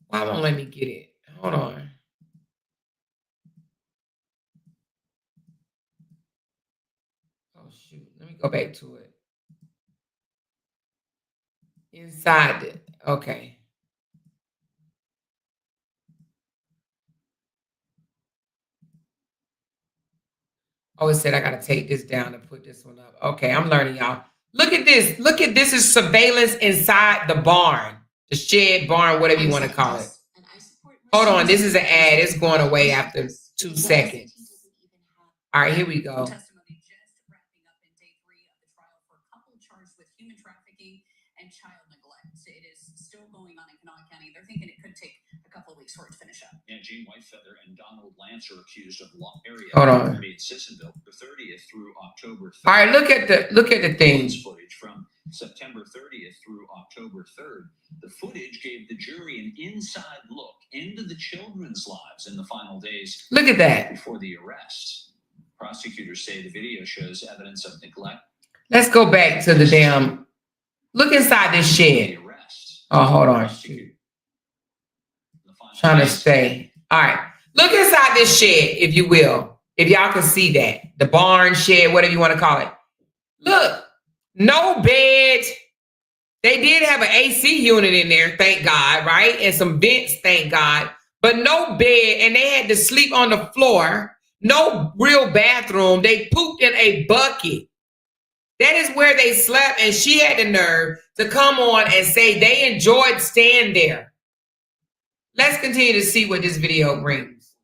Why won't let me get it? Hold on. Oh, shoot. Let me go back to it. Inside it. Okay. Oh, it said I got to take this down and put this one up. Okay, I'm learning, y'all. Look at this. Look at this is surveillance inside the barn. The shed, barn, whatever you want to call it. Hold on. This is an ad. It's going away after 2 seconds. All right, here we go. Testimony just wrapping up in day 3 of the trial for a couple charged with human trafficking and child neglect. It is still going on in Kanawha County. They're thinking it could take a couple of weeks for it to finish up. And Gene Whitefeather and Donald Lance are accused of area Hold on. in Sissonville, the 30th through October 3rd. All right, look at the things. Footage from September 30th through October 3rd. The footage gave the jury an inside look into the children's lives in the final days. Look at that. Before the arrest. Prosecutors say the video shows evidence of neglect. Let's go back to the damn. Look inside this shed. Oh, hold on. Trying to stay. All right. Look inside this shed, if you will. If y'all can see that. The barn shed, whatever you want to call it. Look. No bed. They did have an AC unit in there, thank God, right? And some vents, thank God. But no bed, and they had to sleep on the floor. No real bathroom. They pooped in a bucket. That is where they slept, and she had the nerve to come on and say they enjoyed staying there. Let's continue to see what this video brings.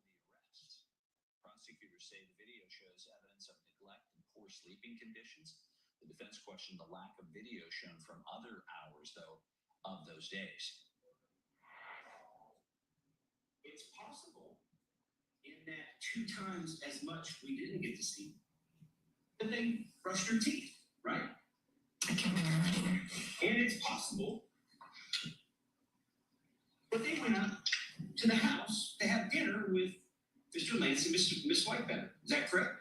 Prosecutors say the video shows evidence of neglect and poor sleeping conditions. The defense questioned the lack of video shown from other hours, though, of those days. It's possible in that 2 times as much we didn't get to see that they brushed their teeth, right? I can't remember either. And it's possible that they went up to the house to have dinner with Mr. Lance and Miss Whitefeather. Is that correct?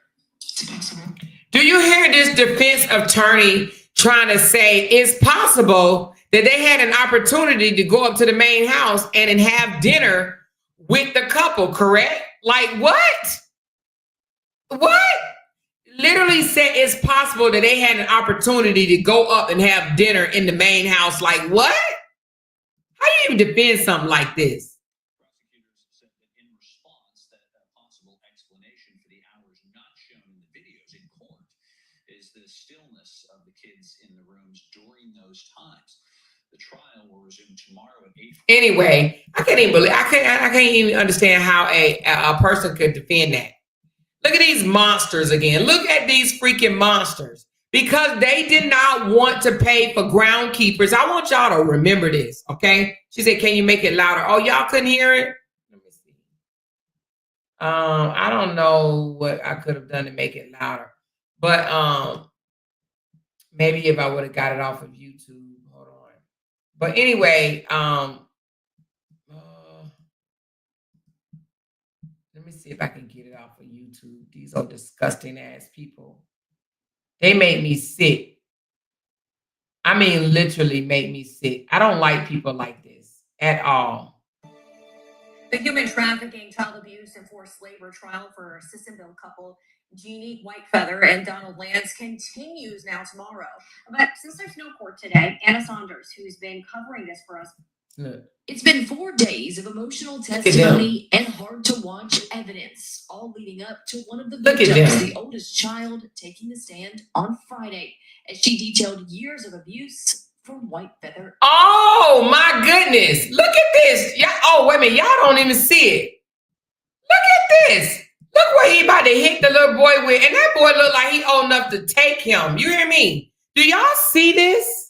It's possible. Do you hear this defense attorney trying to say it's possible that they had an opportunity to go up to the main house and have dinner with the couple, correct? Like what? What? Literally said it's possible that they had an opportunity to go up and have dinner in the main house. Like what? How do you even defend something like this? Prosecutors said that in response, that a possible explanation for the hours not shown in the videos in court is the stillness of the kids in the rooms during those times. The trial will resume tomorrow at 8. Anyway, I can't even understand how a person could defend that. Look at these monsters again. Look at these freaking monsters. Because they did not want to pay for groundkeepers. I want y'all to remember this, okay? She said, can you make it louder? Oh, y'all couldn't hear it? Let me see. I don't know what I could have done to make it louder. But maybe if I would have got it off of YouTube. Hold on. But anyway, let me see if I can get it off of YouTube. These are disgusting ass people. They made me sick. I mean, literally made me sick. I don't like people like this at all. The human trafficking, child abuse, and forced labor trial for a Sissonville couple, Jeannie Whitefeather and Donald Lance, continues now tomorrow. But since there's no court today, Anna Saunders, who's been covering this for us. Look. It's been 4 days of emotional testimony and hard-to-watch evidence, all leading up to one of the victims, the oldest child, taking the stand on Friday as she detailed years of abuse from Whitefeather. Oh, my goodness. Look at this. Oh, wait a minute. Y'all don't even see it. Look at this. Look what he about to hit the little boy with. And that boy look like he old enough to take him. You hear me? Do y'all see this?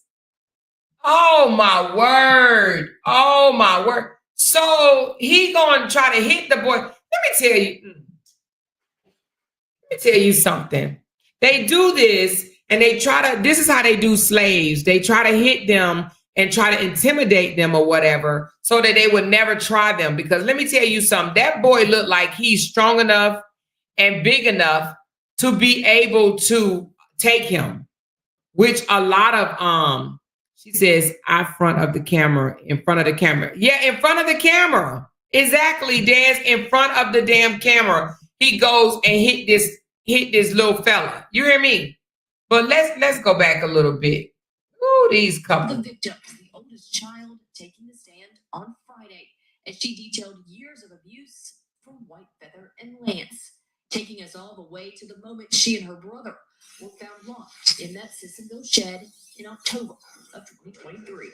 Oh, my word. Oh, my word. So he going to try to hit the boy. Let me tell you something. They do this and they try to, this is how they do slaves. They try to hit them and try to intimidate them or whatever so that they would never try them. Because let me tell you something. That boy looked like he's strong enough and big enough to be able to take him, which a lot of, she says, in front of the camera. Yeah, in front of the camera. Exactly, Dance, in front of the damn camera. He goes and hit this little fella. You hear me? But let's go back a little bit. Ooh, these couple. The victim, the oldest child, taking the stand on Friday as she detailed years of abuse from Whitefeather and Lance, taking us all the way to the moment she and her brother were found locked in that Sissonville shed in October of 2023.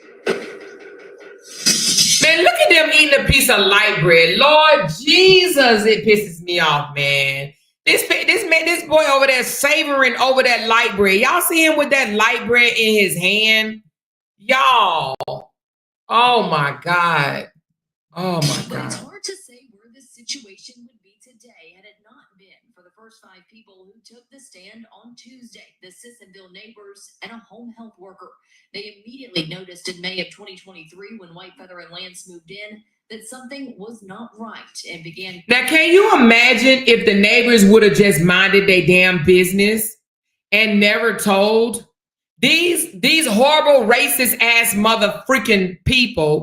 Man, look at them eating a piece of light bread. Lord Jesus, it pisses me off, man. This boy over there savoring over that light bread. Y'all see him with that light bread in his hand? Y'all. Oh my God. Oh my But it's God. hard to say where this situation would be today had it not been for the first 5 people who took the stand on Tuesday, the Sissonville neighbors and a home health worker. They immediately noticed in May of 2023 when White Feather and Lance moved in that something was not right and began. Now, can you imagine if the neighbors would have just minded their damn business and never told? These horrible racist ass mother freaking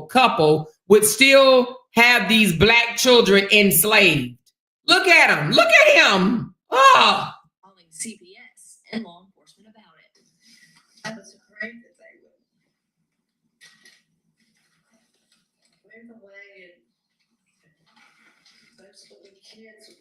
couple would still have these black children enslaved. Look at him. Look at him. Oh. Calling CPS and law enforcement about it. I was afraid that they would move away and those little kids,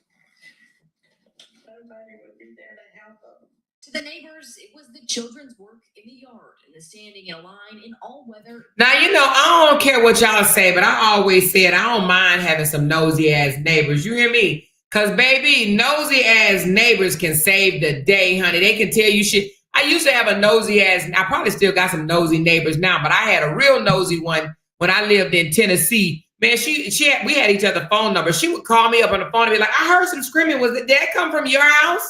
nobody would be there to help them. To the neighbors, it was the children's work in the yard and the standing in a line in all weather. Now, you know, I don't care what y'all say, but I always said I don't mind having some nosy ass neighbors. You hear me? Because, baby, nosy ass neighbors can save the day, honey. They can tell you shit. I used to have a nosy ass, I probably still got some nosy neighbors now, but I had a real nosy one when I lived in Tennessee. Man, we had each other's phone numbers. She would call me up on the phone and be like, I heard some screaming. Did that come from your house?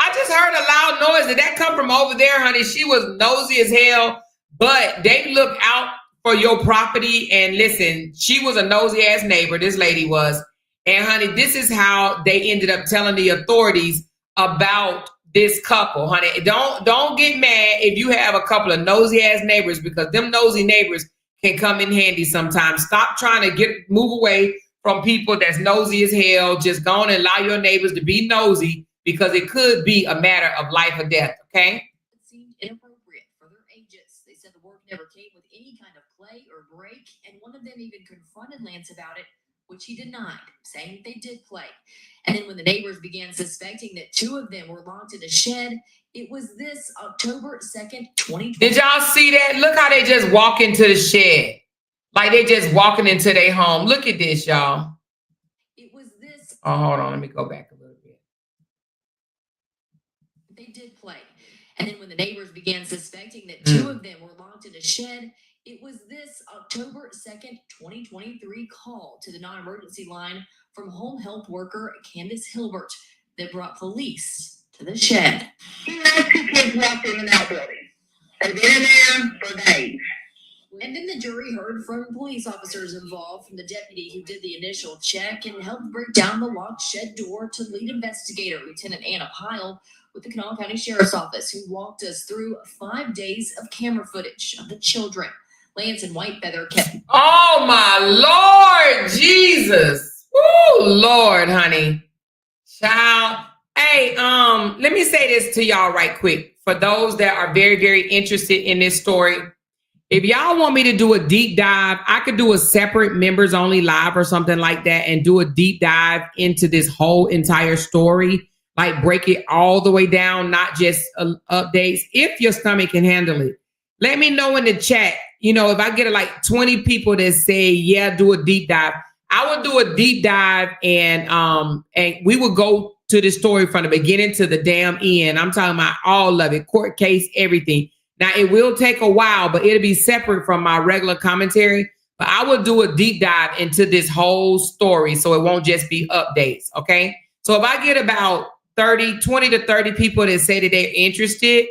I just heard a loud noise. Did that come from over there, honey? She was nosy as hell, but they look out for your property. And listen, she was a nosy ass neighbor. This lady was. And honey, this is how they ended up telling the authorities about this couple, honey. Don't get mad if you have a couple of nosy ass neighbors, because them nosy neighbors can come in handy sometimes. Stop trying to move away from people that's nosy as hell. Just go on and allow your neighbors to be nosy, because it could be a matter of life or death, okay? It seemed inappropriate for their ages. They said the work never came with any kind of play or break, and one of them even confronted Lance about it, which he denied, saying they did play. And then when the neighbors began suspecting that 2 of them were locked in a shed, it was this October 2nd, 2020. Did y'all see that? Look how they just walk into the shed. Like they just walking into their home. Look at this, y'all. It was this. Oh, hold on. Let me go back a little bit. They did play. And then when the neighbors began suspecting that 2 of them were locked in a shed, it was this October 2nd, 2023 call to the non-emergency line from home health worker Candace Hilbert that brought police to the shed. He had 2 kids locked in an outbuilding. They've been in there for days. And then the jury heard from police officers involved, from the deputy who did the initial check and helped break down the locked shed door to lead investigator Lieutenant Anna Pyle with the Kanawha County Sheriff's Office, who walked us through 5 days of camera footage of the children. Lance and White Feather kept. Oh my Lord Jesus. Woo, Lord, honey. Child. Hey, let me say this to y'all right quick. For those that are very, very interested in this story, if y'all want me to do a deep dive, I could do a separate members only live or something like that and do a deep dive into this whole entire story, like break it all the way down, not just updates. If your stomach can handle it, let me know in the chat. You know, if I get like 20 people that say, yeah, do a deep dive, I would do a deep dive and we would go to the story from the beginning to the damn end. I'm talking about all of it, court case, everything. Now, it will take a while, but it'll be separate from my regular commentary. But I will do a deep dive into this whole story, so it won't just be updates, okay? So if I get about 20 to 30 people that say that they're interested,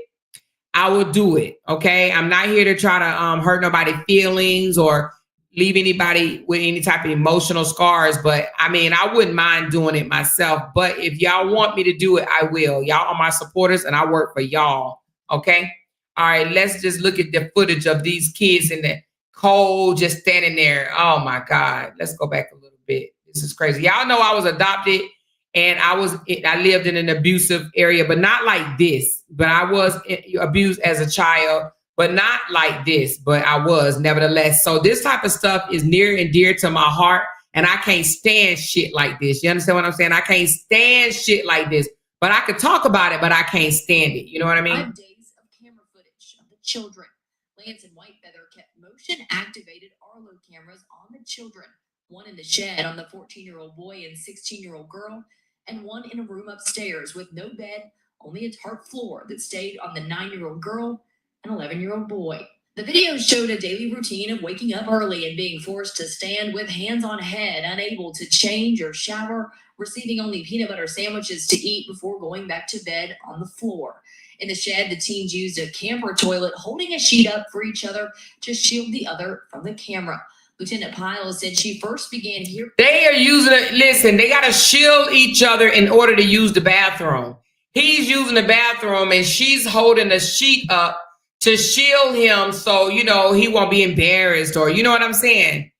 I will do it, okay? I'm not here to try to hurt nobody's feelings or leave anybody with any type of emotional scars. But, I mean, I wouldn't mind doing it myself. But if y'all want me to do it, I will. Y'all are my supporters, and I work for y'all, okay? All right, let's just look at the footage of these kids in the cold, just standing there. Oh my God. Let's go back a little bit. This is crazy. Y'all know I was adopted and I lived in an abusive area, but not like this. But I was abused as a child, but not like this, but I was nevertheless. So this type of stuff is near and dear to my heart, and I can't stand shit like this. You understand what I'm saying? I can't stand shit like this, but I could talk about it, but I can't stand it. You know what I mean? 5 days of camera footage of the children. Lance and White Feather kept motion-activated Arlo cameras on the children, one in the shed on the 14-year-old boy and 16-year-old girl, and one in a room upstairs with no bed, only a tarp floor that stayed on the 9-year-old girl and 11-year-old boy. The video showed a daily routine of waking up early and being forced to stand with hands on head, unable to change or shower, receiving only peanut butter sandwiches to eat before going back to bed on the floor. In the shed, the teens used a camper toilet, holding a sheet up for each other to shield the other from the camera. Lieutenant Piles said she first began hearing. They are using it. Listen, they got to shield each other in order to use the bathroom. He's using the bathroom and she's holding a sheet up to shield him so, you know, he won't be embarrassed or, you know what I'm saying?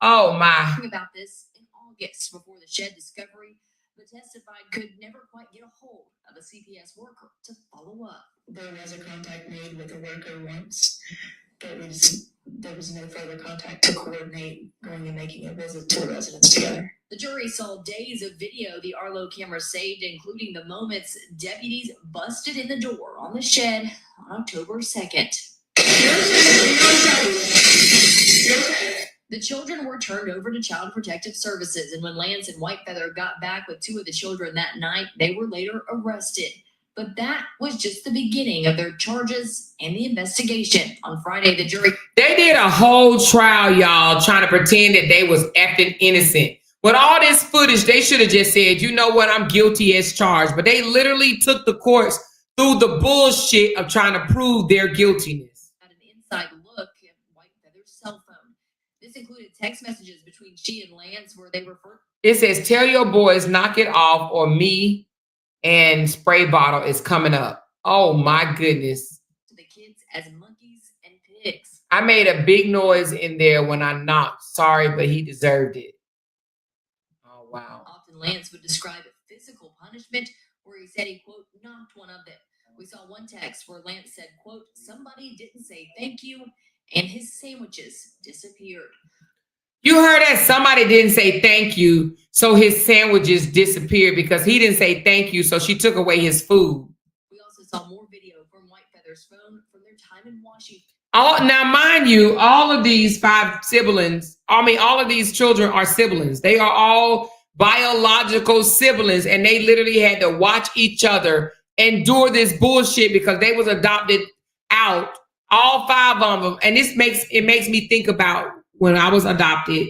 Oh, my. About this in August before the shed discovery, but testified could never quite get a hold of a CPS worker to follow up. There was a contact made with a worker once. There was no further contact to coordinate going and making a visit to the residence together. The jury saw days of video the Arlo camera saved, including the moments deputies busted in the door on the shed on October 2nd. The children were turned over to Child Protective Services, and when Lance and Whitefeather got back with 2 of the children that night, they were later arrested. But that was just the beginning of their charges and the investigation. On Friday, the jury... They did a whole trial, y'all, trying to pretend that they was effing innocent. With all this footage, they should have just said, you know what, I'm guilty as charged. But they literally took the courts through the bullshit of trying to prove their guiltiness. Had an inside look at Whitefeather's cell phone. This included text messages between she and Lance where they referred... It says, tell your boys, knock it off, or me and spray bottle is coming up. Oh, my goodness. To the kids as monkeys and pigs. I made a big noise in there when I knocked. Sorry, but he deserved it. Oh, wow. Often Lance would describe a physical punishment where he said he, quote, knocked one of them. We saw one text where Lance said, quote, somebody didn't say thank you, and his sandwiches disappeared. You heard that? Somebody didn't say thank you, so his sandwiches disappeared because he didn't say thank you, so she took away his food. We also saw more video from Whitefeather's phone from their time in Washington. Now, mind you, all of these 5 siblings, all of these children are siblings. They are all biological siblings, and they literally had to watch each other endure this bullshit because they was adopted out, all 5 of them. And it makes me think about when I was adopted.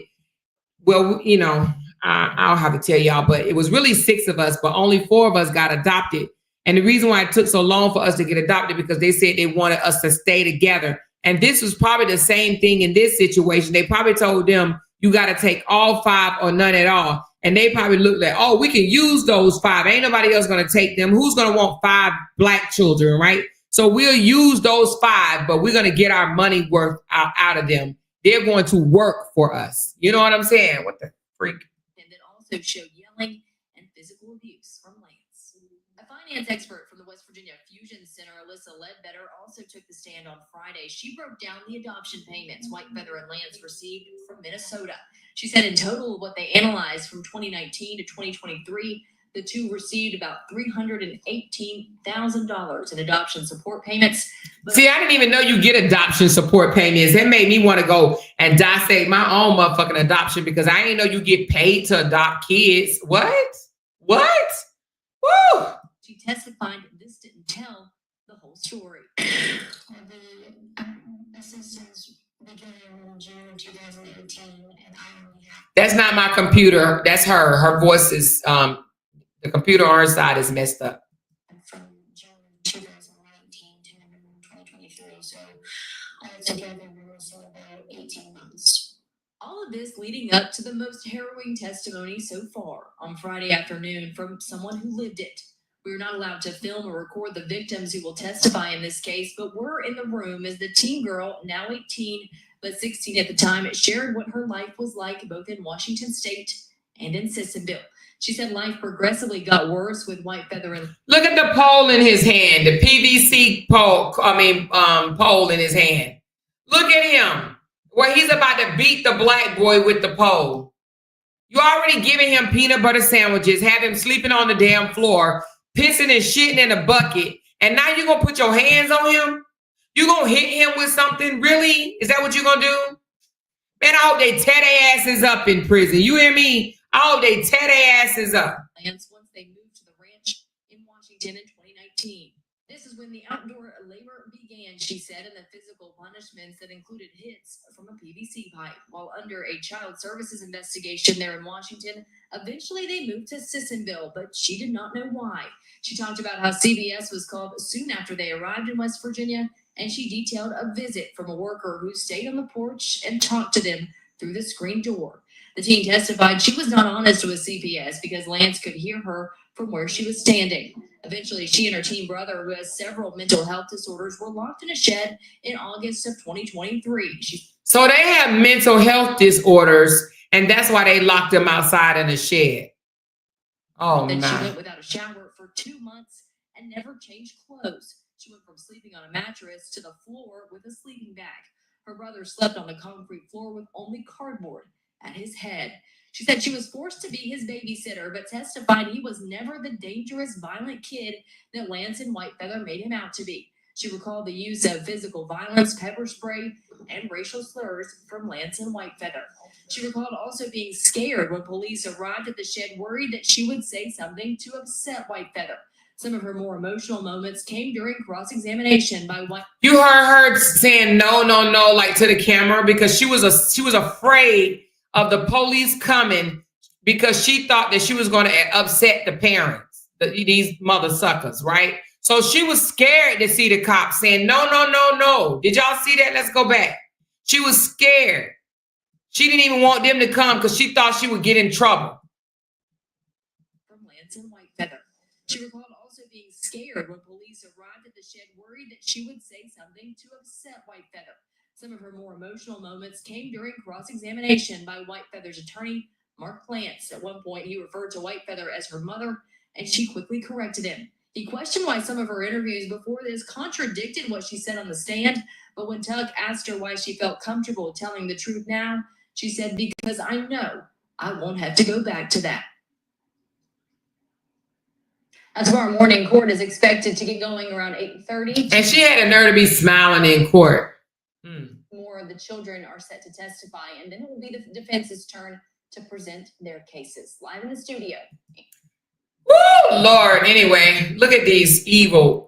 Well, you know, I'll have to tell y'all, but it was really 6 of us, but only 4 of us got adopted. And the reason why it took so long for us to get adopted because they said they wanted us to stay together. And this was probably the same thing in this situation. They probably told them, you got to take all 5 or none at all. And they probably looked like, oh, we can use those 5. Ain't nobody else going to take them. Who's going to want 5 black children, right? So we'll use those 5, but we're going to get our money worth out of them. They're going to work for us. You know what I'm saying? What the freak? And then also showed yelling and physical abuse from Lance. A finance expert from the West Virginia Fusion Center, Alyssa Ledbetter, also took the stand on Friday. She broke down the adoption payments Whitefeather and Lance received from Minnesota. She said in total, what they analyzed from 2019 to 2023, the 2 received about $318,000 in adoption support payments. See, I didn't even know you get adoption support payments. It made me want to go and dissect my own motherfucking adoption because I didn't know you get paid to adopt kids. What? Woo! She testified this didn't tell the whole story. The assistance began in June 2018, and I only have... That's not my computer. That's her. Her voice is... the computer on her side is messed up. From June 2019 to 2023, so altogether we're missing about 18 months. All of this leading up to the most harrowing testimony so far on Friday afternoon from someone who lived it. We were not allowed to film or record the victims who will testify in this case, but we're in the room as the teen girl, now 18, but 16 at the time, shared what her life was like both in Washington State and in Sissonville. She said life progressively got worse with Whitefeather and... Look at the pole in his hand, the PVC pole, pole in his hand. Look at him, where he's about to beat the black boy with the pole. You already giving him peanut butter sandwiches, have him sleeping on the damn floor, pissing and shitting in a bucket, and now you're going to put your hands on him? You going to hit him with something? Really? Is that what you're going to do? Man, I hope they tear their asses up in prison. You hear me? I hope they tear their asses up. Lance, once they Washington in 2019. This is when the outdoor labor began, she said, and the physical punishments that included hits from a PVC pipe. While under a child services investigation there in Washington, eventually they moved to Sissonville, but she did not know why. She talked about how CBS was called soon after they arrived in West Virginia, and she detailed a visit from a worker who stayed on the porch and talked to them through the screen door. The teen testified she was not honest with CPS because Lance could hear her from where she was standing. Eventually, she and her teen brother, who has several mental health disorders, were locked in a shed in August of 2023. So they have mental health disorders, and that's why they locked them outside in a shed. Oh, then my. she went without a shower for 2 months and never changed clothes. She went from sleeping on a mattress to the floor with a sleeping bag. Her brother slept on the concrete floor with only cardboard at his head. She said she was forced to be his babysitter, but testified he was never the dangerous, violent kid that Lance and Whitefeather made him out to be. She recalled the use of physical violence, pepper spray, and racial slurs from Lance and Whitefeather. She recalled also being scared when police arrived at the shed, worried that she would say something to upset Whitefeather. Some of her more emotional moments came during cross-examination by White. You heard her saying no, no, no, like to the camera, because she was afraid of the police coming because she thought that she was going to upset the parents, these mother suckers, right? So she was scared to see the cops saying, no, no, no, no. Did y'all see that? Let's go back. She was scared. She didn't even want them to come because she thought she would get in trouble. From Lance and Whitefeather. She recalled also being scared when police arrived at the shed, worried that she would say something to upset Whitefeather. Some of her more emotional moments came during cross-examination by Whitefeather's attorney, Mark Lance. At one point, he referred to Whitefeather as her mother, and she quickly corrected him. He questioned why some of her interviews before this contradicted what she said on the stand, but when Tuck asked her why she felt comfortable telling the truth now, she said, because I know I won't have to go back to that. Tomorrow morning, court is expected to get going around 8:30. And she had a nerve to be smiling in court. More of the children are set to testify, and then it will be the defense's turn to present their cases. Live in the studio. Woo, Lord. Anyway, look at these evil.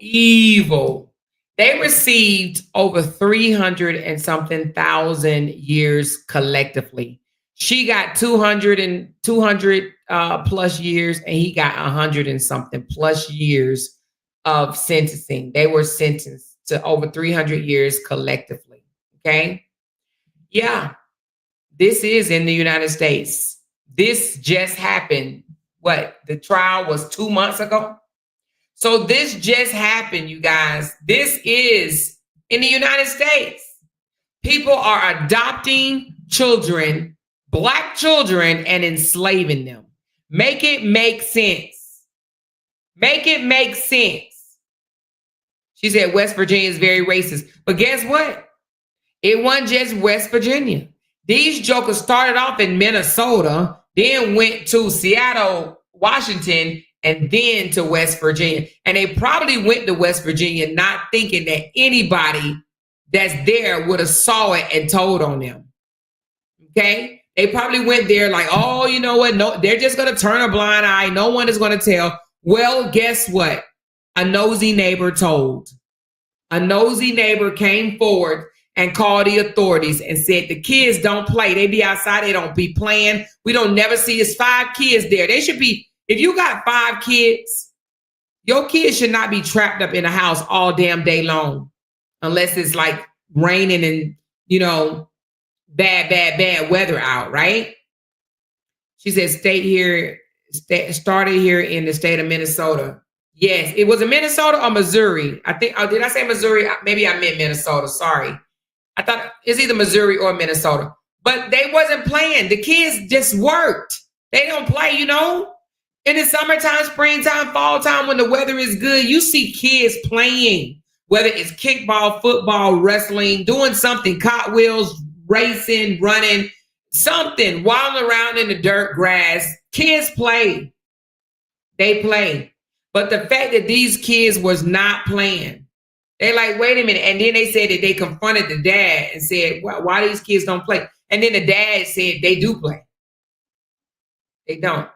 They received over 300 and something thousand years collectively. She got 200 plus years, and he got 100 and something plus years of sentencing. They were sentenced to over 300 years collectively. Okay. Yeah. This is in the United States. This just happened. What? The trial was 2 months ago. So this just happened, you guys. This is in the United States. People are adopting children, Black children, and enslaving them. Make it make sense. Make it make sense. She said West Virginia is very racist. But guess what? It wasn't just West Virginia. These jokers started off in Minnesota, then went to Seattle, Washington, and then to West Virginia. And they probably went to West Virginia not thinking that anybody that's there would have saw it and told on them. Okay? They probably went there like, oh, you know what? No, they're just going to turn a blind eye. No one is going to tell. Well, guess what? A nosy neighbor told. A nosy neighbor came forward and called the authorities and said, the kids don't play. They be outside. They don't be playing. We don't never see it's 5 kids there. They should be, if you got 5 kids, your kids should not be trapped up in a house all damn day long, unless it's like raining and, you know, bad weather out, right? She said started here in the state of Minnesota. Yes, it was in Minnesota or Missouri. I think, did I say Missouri? Maybe I meant Minnesota. Sorry. I thought it's either Missouri or Minnesota. But they wasn't playing. The kids just worked. They don't play, you know? In the summertime, springtime, fall time, when the weather is good, you see kids playing, whether it's kickball, football, wrestling, doing something, cartwheels, racing, running, something, wilding around in the dirt grass. Kids play. They play. But the fact that these kids was not playing, they're like, wait a minute. And then they said that they confronted the dad and said, why these kids don't play? And then the dad said they do play. They don't.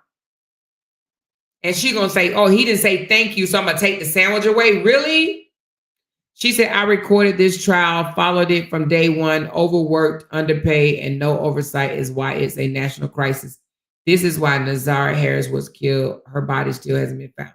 And she gonna say, oh, he didn't say thank you, so I'm gonna take the sandwich away. Really? She said, I recorded this trial, followed it from day one, overworked, underpaid, and no oversight is why it's a national crisis. This is why Nazara Harris was killed. Her body still hasn't been found.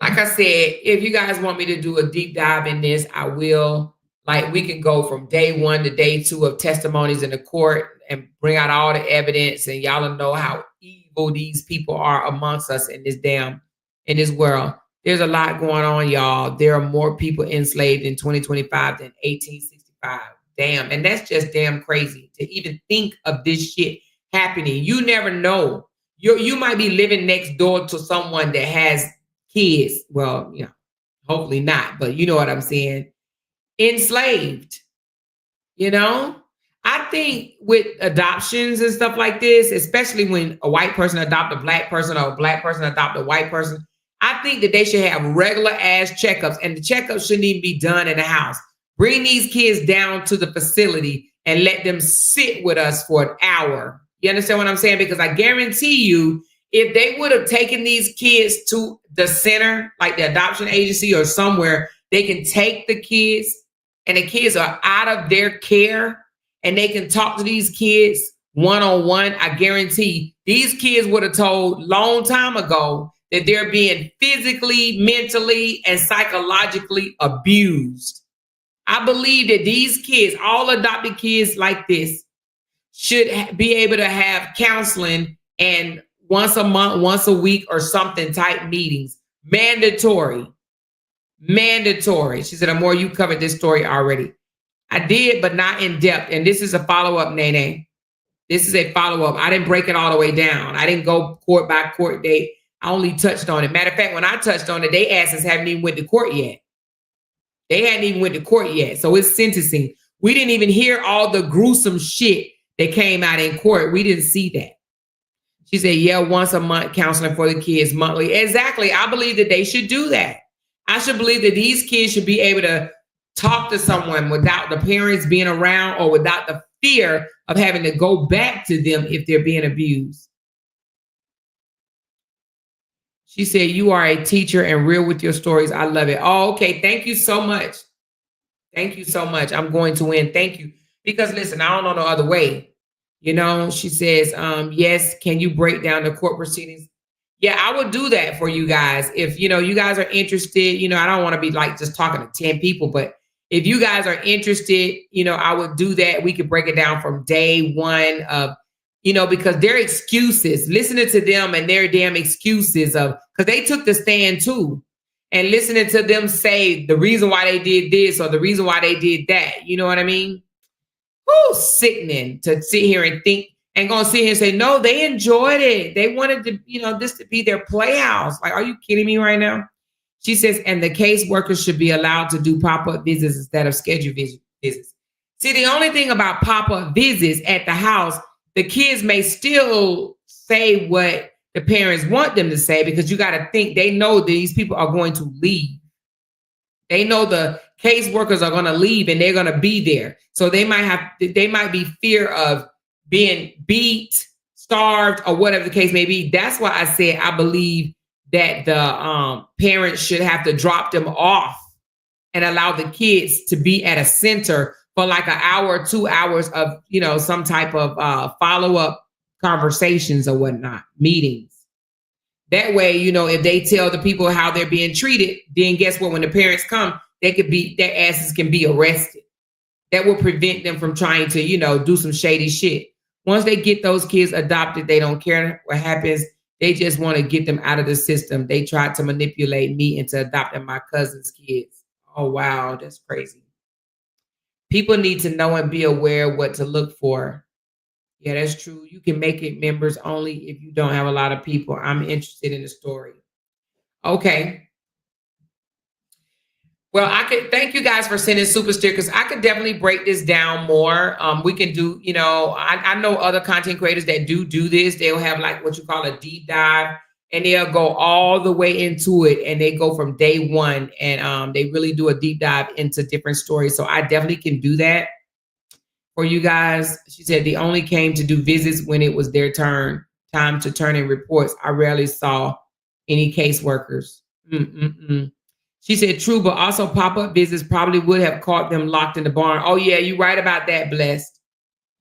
Like I said, if you guys want me to do a deep dive in this, I will. Like, we can go from day one to day two of testimonies in the court and bring out all the evidence, and y'all will know how evil these people are amongst us in this world. There's a lot going on, y'all. There are more people enslaved in 2025 than 1865. Damn. And that's just damn crazy to even think of this shit happening. You never know. You might be living next door to someone that has kids. Well, you know, hopefully not, but you know what I'm saying. Enslaved, you know? I think with adoptions and stuff like this, especially when a white person adopt a black person or a black person adopt a white person, I think that they should have regular ass checkups, and the checkups shouldn't even be done in the house. Bring these kids down to the facility and let them sit with us for an hour. You understand what I'm saying? Because I guarantee you, if they would have taken these kids to the center, like the adoption agency or somewhere, they can take the kids and the kids are out of their care and they can talk to these kids one-on-one. I guarantee these kids would have told long time ago that they're being physically, mentally, and psychologically abused. I believe that these kids, all adopted kids like this, should be able to have counseling and once a month, once a week or something type meetings. Mandatory. She said, Amor, you covered this story already. I did, but not in depth. And this is a follow-up, Nene. This is a follow-up. I didn't break it all the way down. I didn't go court by court date. I only touched on it. Matter of fact, when I touched on it, they asses haven't even went to court yet. They hadn't even went to court yet. So it's sentencing. We didn't even hear all the gruesome shit that came out in court. We didn't see that. She said, yeah, once a month counseling for the kids monthly. Exactly. I believe that they should do that. I should believe that these kids should be able to talk to someone without the parents being around or without the fear of having to go back to them if they're being abused. She said, you are a teacher and real with your stories. I love it. Oh, okay. Thank you so much. Thank you so much. I'm going to win. Thank you. Because listen, I don't know no other way. You know, she says, yes, can you break down the court proceedings? Yeah, I would do that for you guys. If, you know, you guys are interested, you know, I don't want to be like just talking to 10 people, but if you guys are interested, you know, I would do that. We could break it down from day one of, you know, because their excuses, listening to them and their damn excuses of, because they took the stand too, and listening to them say the reason why they did this or the reason why they did that. You know what I mean? Woo, sickening to sit here and think and gonna sit here and say, no, they enjoyed it. They wanted to, you know, this to be their playhouse. Like, are you kidding me right now? She says, and the caseworkers should be allowed to do pop-up visits instead of scheduled visits. See, the only thing about pop-up visits at the house, the kids may still say what the parents want them to say, because you got to think they know these people are going to leave. They know the caseworkers are going to leave and they're going to be there. So they might be fear of being beat, starved, or whatever the case may be. That's why I said I believe that the parents should have to drop them off and allow the kids to be at a center for like an hour or 2 hours of, you know, some type of follow-up conversations or whatnot, meetings. That way, you know, if they tell the people how they're being treated, then guess what? When the parents come, their asses can be arrested. That will prevent them from trying to, you know, do some shady shit. Once they get those kids adopted, they don't care what happens. They just want to get them out of the system. They tried to manipulate me into adopting my cousin's kids. Oh, wow. That's crazy. People need to know and be aware what to look for. Yeah, that's true. You can make it members only if you don't have a lot of people. I'm interested in the story. Okay. Well, I could thank you guys for sending super stickers. I could definitely break this down more. We can do, you know, I know other content creators that do this. They'll have like what you call a deep dive, and they'll go all the way into it, and they go from day one, and they really do a deep dive into different stories. So I definitely can do that for you guys. She said they only came to do visits when it was their turn. time to turn in reports. I rarely saw any caseworkers. She said, true, but also pop-up visits probably would have caught them locked in the barn. Oh, yeah, you're right about that, Blessed.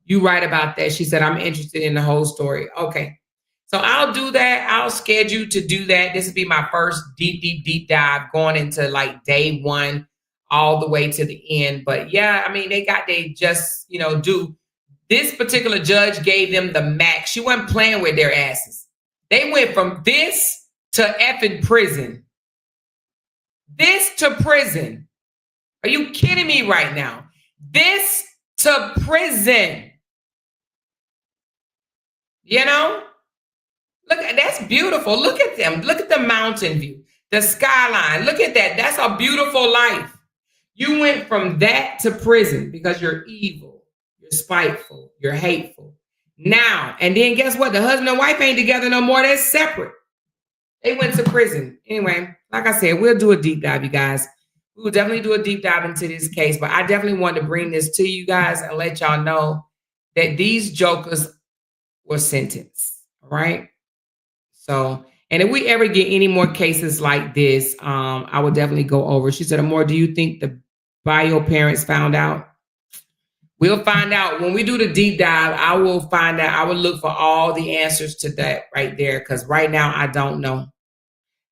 You're right about that. She said, I'm interested in the whole story. Okay. So I'll do that. I'll schedule to do that. This will be my first deep dive going into like day one all the way to the end. But yeah, I mean, they just, do. This particular judge gave them the max. She wasn't playing with their asses. They went from this to effing prison. This to prison. Are you kidding me right now? This to prison. Look, that's beautiful. Look at them. Look at the mountain view, the skyline. Look at that. That's a beautiful life. You went from that to prison because you're evil, you're spiteful, you're hateful. Now, and then guess what? The husband and wife ain't together no more. They're separate. They went to prison. Anyway, like I said, we'll do a deep dive, you guys. We will definitely do a deep dive into this case, but I definitely want to bring this to you guys and let y'all know that these jokers were sentenced. All right. So, and if we ever get any more cases like this, I will definitely go over. She said, Amor, do you think the bio parents found out? We'll find out when we do the deep dive. I will find out. I will look for all the answers to that right there. Because right now, I don't know.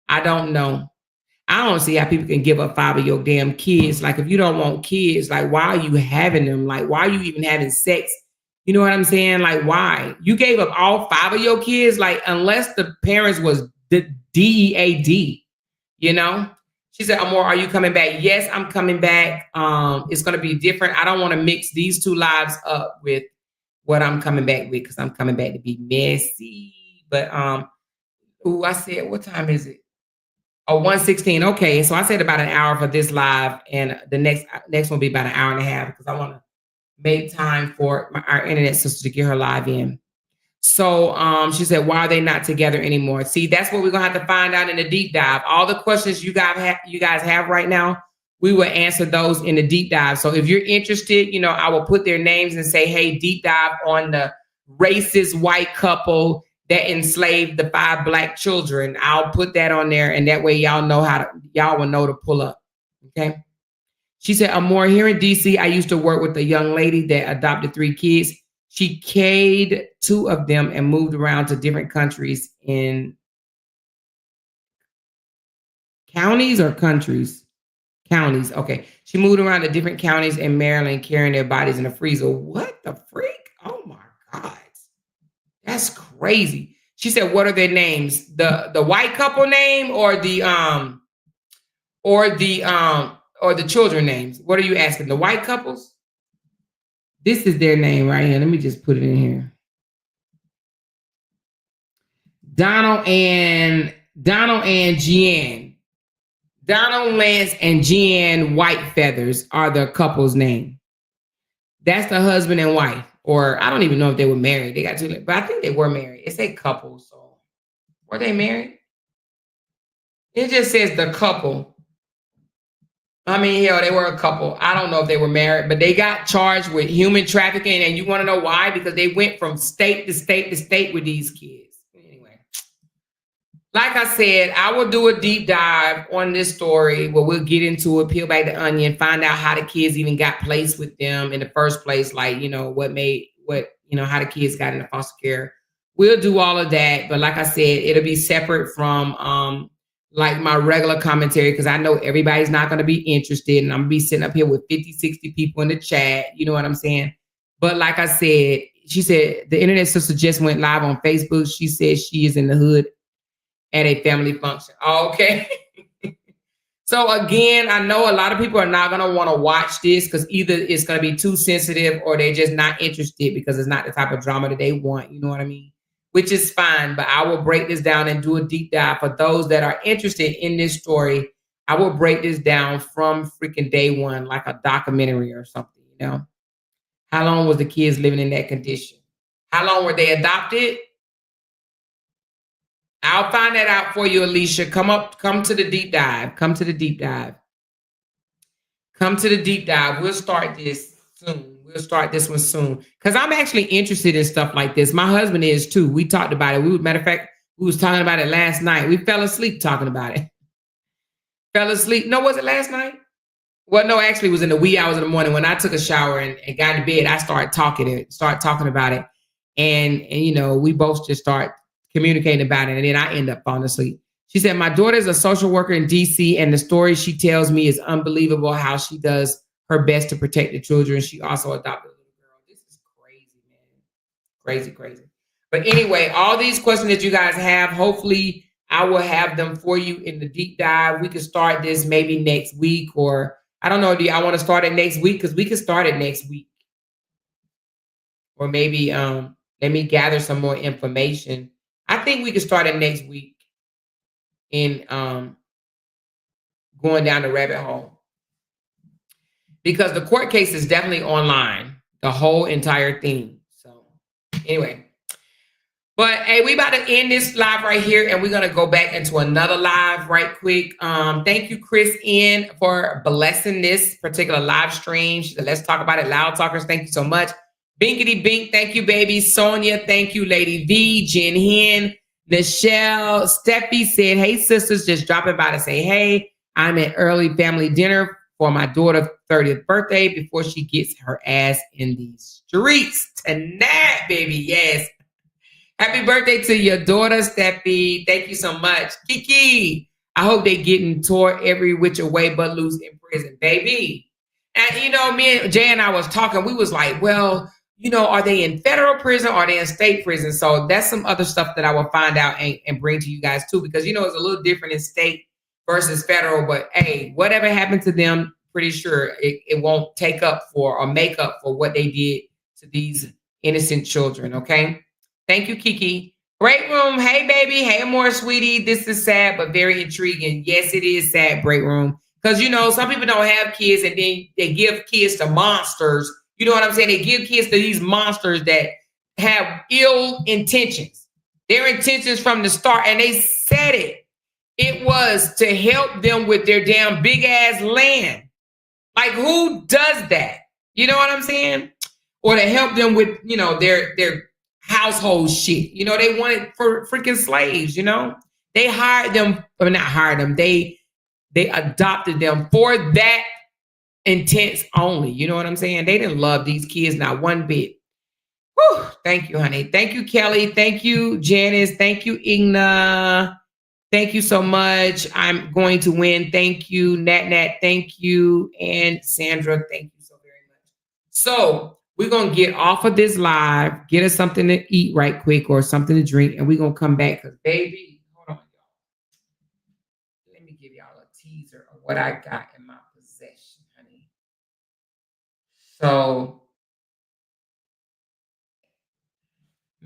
I don't see how people can give up 5 of your damn kids. Like, if you don't want kids, like, why are you having them? Like, why are you even having sex? You know what I'm saying? Like, why? You gave up all 5 of your kids? Like, unless the parents was the DEAD, She said, Amor, are you coming back? Yes, I'm coming back. It's going to be different. I don't want to mix these 2 lives up with what I'm coming back with because I'm coming back to be messy. But, I said, what time is it? Oh, 1:16. Okay. So I said about an hour for this live, and the next one will be about an hour and a half because I want to make time for our internet sister to get her live in. So she said, why are they not together anymore? See, that's what we're going to have to find out in the deep dive. All the questions you guys have right now, we will answer those in the deep dive. So if you're interested, I will put their names and say, hey, deep dive on the racist white couple that enslaved the 5 Black children. I'll put that on there, and that way y'all will know to pull up. Okay. She said, Amor, here in DC, I used to work with a young lady that adopted 3 kids. She K'd 2 of them and moved around to different countries in counties or countries? Counties. Okay. She moved around to different counties in Maryland, carrying their bodies in a freezer. What the freak? Oh my God. That's crazy. She said, what are their names? The white couple name or the children names? What are you asking? The white couples? This is their name right here. Let me just put it in here. Donald and Jeanne. Donald Lance and Jeanne Whitefeathers are the couple's name. That's the husband and wife. Or I don't even know if they were married. They got 2, but I think they were married. It said couple. So were they married? It just says the couple. I mean, hell, they were a couple. I don't know if they were married, but they got charged with human trafficking. And you want to know why? Because they went from state to state to state with these kids. Anyway, like I said, I will do a deep dive on this story where we'll get into it, peel back the onion, find out how the kids even got placed with them in the first place. Like, how the kids got into foster care. We'll do all of that. But like I said, it'll be separate from, like my regular commentary, because I know everybody's not going to be interested, and I'm going to be sitting up here with 50, 60 people in the chat. You know what I'm saying? But like I said, she said the internet sister just went live on Facebook. She said she is in the hood at a family function. Okay. So again, I know a lot of people are not going to want to watch this because either it's going to be too sensitive or they're just not interested because it's not the type of drama that they want. You know what I mean? Which is fine, but I will break this down and do a deep dive for those that are interested in this story. I will break this down from freaking day one, like a documentary or something, How long was the kids living in that condition? How long were they adopted? I'll find that out for you, Alicia. Come to the deep dive. Come to the deep dive. We'll start this soon. We'll start this one soon because I'm actually interested in stuff like this. My husband is too. We talked about it. Matter of fact, we was talking about it last night. We fell asleep talking about it. Fell asleep. No, was it last night? Well, no, actually, it was in the wee hours of the morning when I took a shower and got in bed. I started talking about it, and you know, we both just start communicating about it, and then I end up falling asleep. She said, "My daughter is a social worker in DC, and the story she tells me is unbelievable. How she does her best to protect the children. She also adopted a little girl. This is crazy, man. Crazy, crazy." But anyway, all these questions that you guys have, hopefully I will have them for you in the deep dive. We could start this maybe next week, or I don't know. Do y'all want to start it next week? Because we could start it next week. Or maybe let me gather some more information. I think we could start it next week in going down the rabbit hole. Because the court case is definitely online, the whole entire thing. So anyway. But hey, we about to end this live right here, and we're gonna go back into another live right quick. Thank you, Chris N, for blessing this particular live stream. She said, let's talk about it. LOUDTalkerz, thank you so much. Binkity Bink, thank you, baby. Sonia, thank you, Lady V, Jen Hen, Nichelle, Steffi said, hey, sisters, just dropping by to say, hey, I'm at early family dinner for my daughter's 30th birthday before she gets her ass in these streets tonight, baby. Yes. Happy birthday to your daughter, Steffi. Thank you so much. Kiki, I hope they getting tore every which way but loose in prison, baby. And, you know, me and Jay and I was talking. We was like, well, you know, are they in federal prison or are they in state prison? So that's some other stuff that I will find out and bring to you guys, too, because, you know, it's a little different in state versus federal. But, hey, whatever happened to them, pretty sure it won't take up for or make up for what they did to these innocent children, okay? Thank you, Kiki. Break room. Hey, baby. Hey, more sweetie. This is sad, but very intriguing. Yes, it is sad, break room. Because, you know, some people don't have kids and then they give kids to monsters. You know what I'm saying? They give kids to these monsters that have ill intentions. Their intentions from the start, and they said it. It was to help them with their damn big ass land. Like, who does that? You know what I'm saying? Or to help them with, you know, their household shit. You know, they wanted for freaking slaves, you know? They hired them, or not hired them, they adopted them for that intent only. You know what I'm saying? They didn't love these kids not one bit. Whew, thank you, honey. Thank you, Kelly. Thank you, Janice. Thank you, Igna. Thank you so much. I'm going to win. Thank you, Nat. Thank you. And Sandra, thank you so very much. So we're going to get off of this live, get us something to eat right quick or something to drink, and we're going to come back because, baby, hold on, y'all. Let me give y'all a teaser of what I got in my possession, honey. So,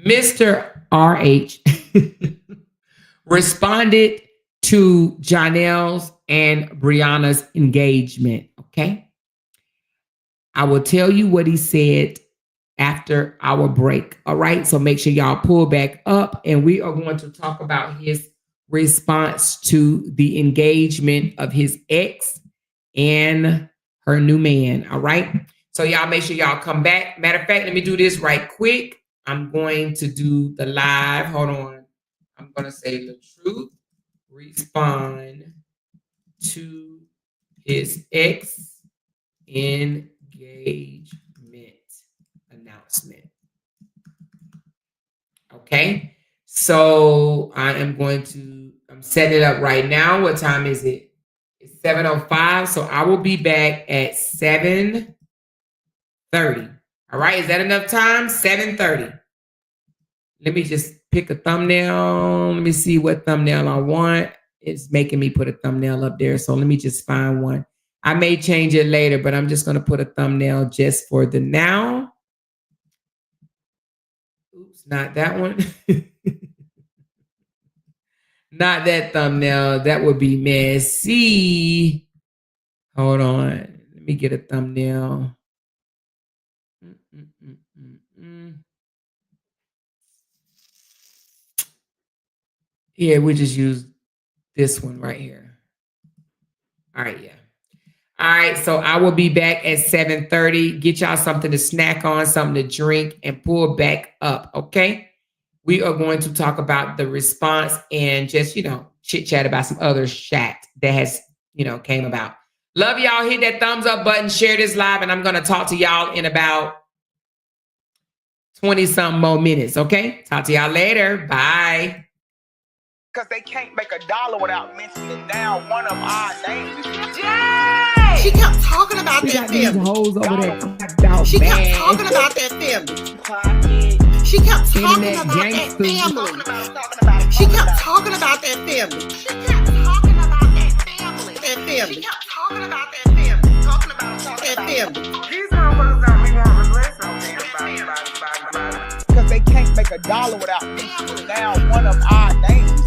Mr. RH responded to Janelle's and Brianna's engagement, okay? I will tell you what he said after our break, all right? So make sure y'all pull back up, and we are going to talk about his response to the engagement of his ex and her new man, all right? So y'all make sure y'all come back. Matter of fact, let me do this right quick. I'm going to do the live. Hold on. I'm going to say the truth. Respond to his ex engagement announcement. Okay. So I am going to, I'm setting it up right now. What time is it? It's 7:05. So I will be back at 7:30. All right. Is that enough time? 7:30. Let me just pick a thumbnail. Let me see what thumbnail I want. It's making me put a thumbnail up there. So let me just find one. I may change it later, but I'm just going to put a thumbnail just for the now. Oops, not that one. Not that thumbnail. That would be messy. Hold on. Let me get a thumbnail. Yeah, we just use this one right here. All right, yeah. All right, so I will be back at 7:30. Get y'all something to snack on, something to drink, and pull back up, okay? We are going to talk about the response and just, chit-chat about some other chat that has, came about. Love y'all. Hit that thumbs up button, share this live, and I'm going to talk to y'all in about 20-something more minutes, okay? Talk to y'all later. Bye. Because they can't make $1 without mentioning down one of our names. She kept talking about that family. Hoes over there. She kept talking about that family. She kept talking about that family. She kept talking about that family. She kept talking about that family. That family. She kept talking about that family. Talking about that family. These motherfuckers don't be wanting to listen on them. Because they can't make $1 without mentioning down one of our names.